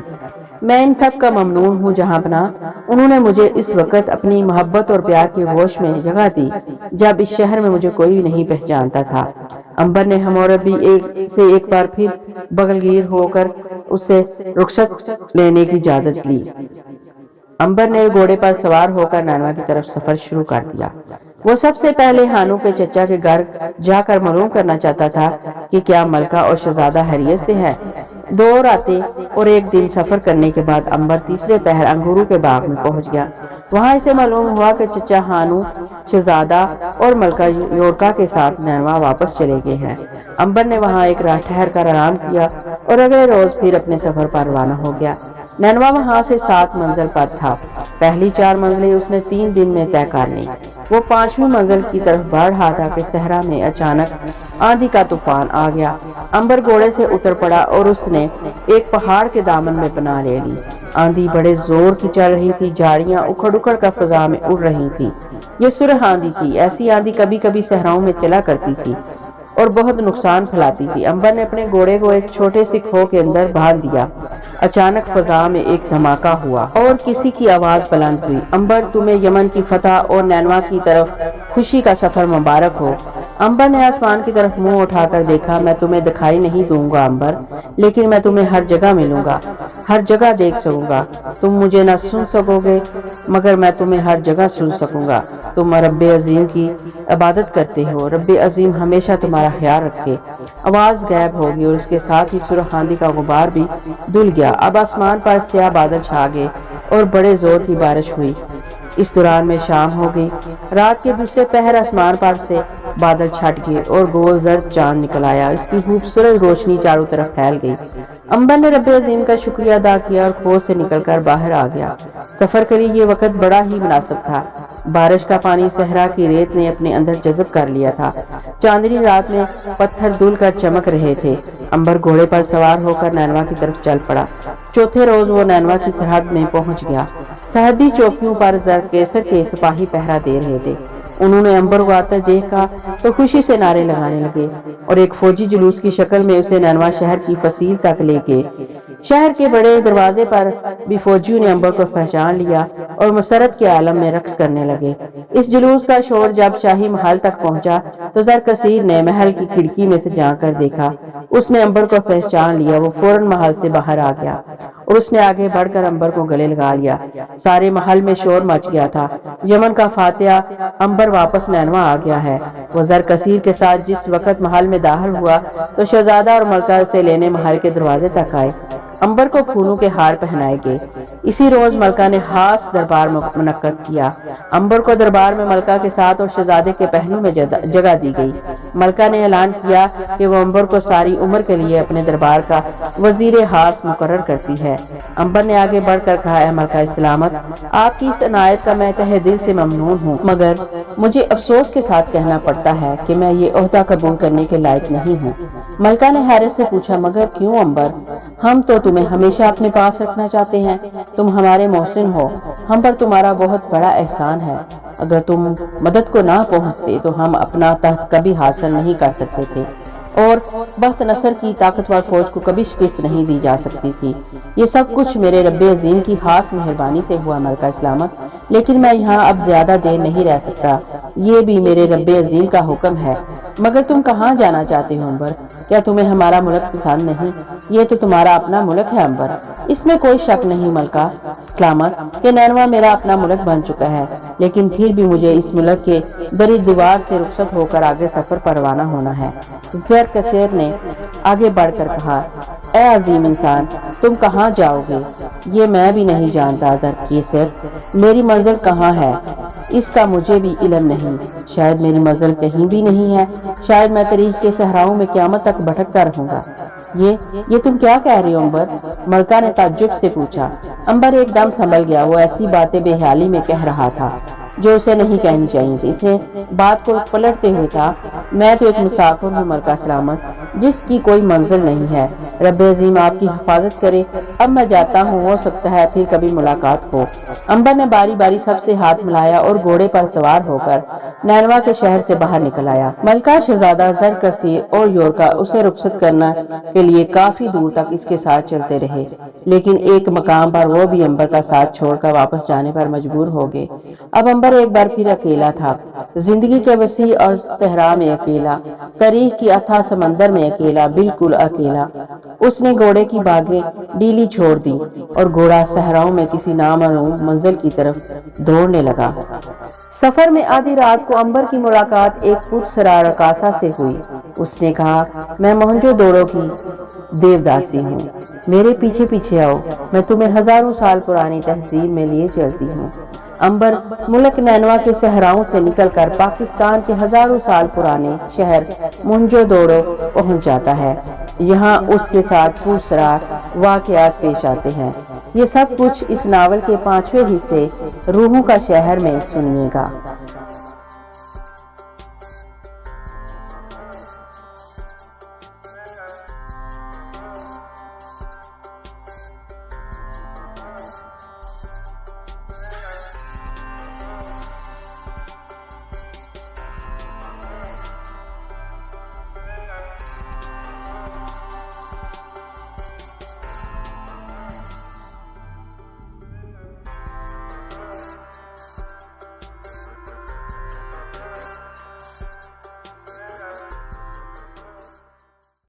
میں ان سب کا ممنون ہوں جہاں پناہ، انہوں نے مجھے اس وقت اپنی محبت اور پیار کے گوش میں جگہ دی جب اس شہر میں مجھے کوئی نہیں پہچانتا تھا۔ امبر نے ہموربی ایک بار پھر بغلگیر ہو کر اس سے رخصت لینے کی اجازت لی۔ امبر نے گھوڑے پر سوار ہو کر نینوا کی طرف سفر شروع کر دیا۔ وہ سب سے پہلے ہانو کے چچا کے گھر جا کر معلوم کرنا چاہتا تھا کہ کیا ملکہ اور شہزادہ خیریت سے ہے۔ 2 راتیں اور 1 دن سفر کرنے کے بعد امبر تیسرے پہر انگوروں کے باغ میں پہنچ گیا۔ وہاں اسے معلوم ہوا کہ چچا ہانو، شہزادہ اور ملکہ یورکا کے ساتھ نینوا واپس چلے گئے ہیں۔ امبر نے وہاں ایک رات ٹھہر کر آرام کیا اور اگلے روز پھر اپنے سفر پر روانہ ہو گیا۔ نینوا وہاں سے 7 منزل پر تھا۔ پہلی 4 منزلیں اس نے 3 دن میں طے کر لیں۔ وہ 5ویں منزل کی طرف بڑھ رہا تھا کہ صحرا میں اچانک آندھی کا طوفان آ گیا۔ امبر گھوڑے سے اتر پڑا اور اس نے ایک پہاڑ کے دامن میں پناہ لے لی۔ آندھی بڑے زور کی چل رہی تھی، جھاڑیاں اکھڑ اکھڑ کر فضا میں اڑ رہی تھی۔ یہ سرخ آندھی تھی۔ ایسی آندھی کبھی کبھی صحراؤں میں چلا کرتی تھی اور بہت نقصان پھیلاتی تھی۔ امبر نے اپنے گھوڑے کو ایک چھوٹے سے کھو کے اندر باندھ دیا۔ اچانک فضا میں ایک دھماکہ ہوا اور کسی کی آواز بلند ہوئی، امبر تمہیں یمن کی فتح اور نینوا کی طرف خوشی کا سفر مبارک ہو۔ امبر نے آسمان کی طرف منہ اٹھا کر دیکھا۔ میں تمہیں دکھائی نہیں دوں گا امبر، لیکن میں تمہیں ہر جگہ ملوں گا، ہر جگہ دیکھ سکوں گا۔ تم مجھے نہ سن سکو گے مگر میں تمہیں ہر جگہ سن سکوں گا۔ تم رب عظیم کی عبادت کرتے ہو، رب عظیم ہمیشہ تمہارا خیال رکھے۔ آواز غائب ہوگی اور اس کے ساتھ ہی سرخ آندھی کا غبار بھی دھل گیا۔ اب آسمان پر سیاہ بادل چھا گئے اور بڑے زور کی بارش ہوئی۔ اس دوران میں شام ہو گئی۔ رات کے دوسرے پہر آسمان پر سے بادل چھٹ گئے اور گول زرد چاند نکل آیا۔ اس کی خوبصورت روشنی چاروں طرف پھیل گئی۔ امبر نے رب عظیم کا شکریہ ادا کیا اور کھو سے نکل کر باہر آ گیا۔ سفر کے لیے یہ وقت بڑا ہی مناسب تھا۔ بارش کا پانی صحرا کی ریت نے اپنے اندر جذب کر لیا تھا۔ چاندنی رات میں پتھر دھل کر چمک رہے تھے۔ امبر گھوڑے پر سوار ہو کر نینوا کی طرف چل پڑا۔ چوتھے روز وہ نینوا کی سرحد میں پہنچ گیا۔ سرحدی چوکیوں پر زرکیسر کے سپاہی پہرا دے رہے تھے۔ انہوں نے امبر کو آتے دیکھا تو خوشی سے نعرے لگانے لگے اور ایک فوجی جلوس کی شکل میں اسے نینوا شہر کی فصیل تک لے گئے۔ شہر کے بڑے دروازے پر بھی فوجیوں نے امبر کو پہچان لیا اور مسرت کے عالم میں رقص کرنے لگے۔ اس جلوس کا شور جب شاہی محل تک پہنچا تو زرکثیر نے محل کی کھڑکی میں سے جھانک کر دیکھا۔ اس نے امبر کو پہچان لیا۔ وہ فوراً محل سے باہر آ گیا اور اس نے آگے بڑھ کر امبر کو گلے لگا لیا۔ سارے محل میں شور مچ گیا تھا، یمن کا فاتح امبر واپس نینوا آ گیا ہے۔ وہ زرکثیر کے ساتھ جس وقت محل میں داخل ہوا تو شہزادہ اور ملکہ اسے لینے محل کے دروازے تک آئے۔ امبر کو پھولوں کے ہار پہنائے گئے۔ اسی روز ملکہ نے خاص دربار منعقد کیا۔ امبر کو دربار میں ملکہ کے ساتھ اور شہزادے کے پہلو میں جگہ دی گئی۔ ملکہ نے اعلان کیا کہ وہ امبر کو ساری عمر کے لیے اپنے دربار کا وزیر خاص مقرر کرتی ہے۔ امبر نے آگے بڑھ کر کہا، اے ملکہ سلامت، آپ کی اس عنایت کا میں تہہ دل سے ممنون ہوں، مگر مجھے افسوس کے ساتھ کہنا پڑتا ہے کہ میں یہ عہدہ قبول کرنے کے لائق نہیں ہوں۔ ملکہ نے حیرت سے پوچھا، مگر کیوں امبر؟ ہم تو تمہیں ہمیشہ اپنے پاس رکھنا چاہتے ہیں، تم ہمارے محسن ہو، ہم پر تمہارا بہت بڑا احسان ہے۔ اگر تم مدد کو نہ پہنچتے تو ہم اپنا تخت کبھی حاصل نہیں کر سکتے تھے اور بخت نصر کی طاقتور فوج کو کبھی شکست نہیں دی جا سکتی تھی۔ یہ سب کچھ میرے رب عظیم کی خاص مہربانی سے ہوا ملکہ سلامت، لیکن میں یہاں اب زیادہ دیر نہیں رہ سکتا، یہ بھی میرے رب عظیم کا حکم ہے۔ مگر تم کہاں جانا چاہتے ہو امبر؟ کیا تمہیں ہمارا ملک پسند نہیں؟ یہ تو تمہارا اپنا ملک ہے امبر۔ اس میں کوئی شک نہیں ملکہ سلامت کہ نینوا میرا اپنا ملک بن چکا ہے، لیکن پھر بھی مجھے اس ملک کے بری دیوار سے رخصت ہو کر آگے سفر پر روانہ ہونا ہے۔ زرکثیر نے آگے بڑھ کر کہا، اے عظیم انسان، تم کہاں جاؤ گے؟ یہ میں بھی نہیں جانتا زرکثیر، میری منزل کہاں ہے اس کا مجھے بھی علم نہیں۔ شاید میری منزل کہیں بھی نہیں ہے، شاید میں تاریخ کے صحراؤں میں قیامت تک بھٹکتا رہوں گا۔ یہ تم کیا کہہ رہی ہو امبر؟ ملکہ نے تعجب سے پوچھا۔ امبر ایک دم سنبھل گیا، وہ ایسی باتیں بے حیالی میں کہہ رہا تھا جو اسے نہیں کہنی چاہیے تھی۔ اس نے بات کو پلٹتے ہوئے کہا، میں تو ایک مسافر ہوں ملکہ سلامت، جس کی کوئی منزل نہیں ہے۔ رب عظیم آپ کی حفاظت کرے، اب میں جاتا ہوں، ہو سکتا ہے پھر کبھی ملاقات ہو۔ امبر نے باری باری سب سے ہاتھ ملایا اور گھوڑے پر سوار ہو کر نینوا کے شہر سے باہر نکل آیا۔ ملکہ، شہزادہ، زرکثیر اور یورکا اسے رخصت کرنے کے لیے کافی دور تک اس کے ساتھ چلتے رہے، لیکن ایک مقام پر وہ بھی امبر کا ساتھ چھوڑ کر واپس جانے پر مجبور ہو گئے۔ اب امبر ایک بار پھر اکیلا تھا، زندگی کے وسیع اور صحرا میں اکیلا، تاریخ کی اتھاہ سمندر میں اکیلا، بالکل اکیلا۔ اس نے گھوڑے کی باگیں ڈیلی چھوڑ دی اور گھوڑا صحراؤں میں کسی نامعلوم منزل کی طرف دوڑنے لگا۔ سفر میں آدھی رات کو امبر کی ملاقات ایک پرسرار رقاصہ سے ہوئی۔ اس نے کہا، میں موہنجو دڑو کی دیوداسی ہوں، میرے پیچھے پیچھے آؤ، میں تمہیں ہزاروں سال پرانی تہذیب میں لیے چلتی ہوں۔ امبر ملک نینوا کے صحراؤں سے نکل کر پاکستان کے ہزاروں سال پرانے شہر موہنجو دڑو پہنچ جاتا ہے۔ یہاں اس کے ساتھ پرسرار واقعات پیش آتے ہیں۔ یہ سب کچھ اس ناول کے 5ویں حصے روحوں کا شہر میں سنیے گا۔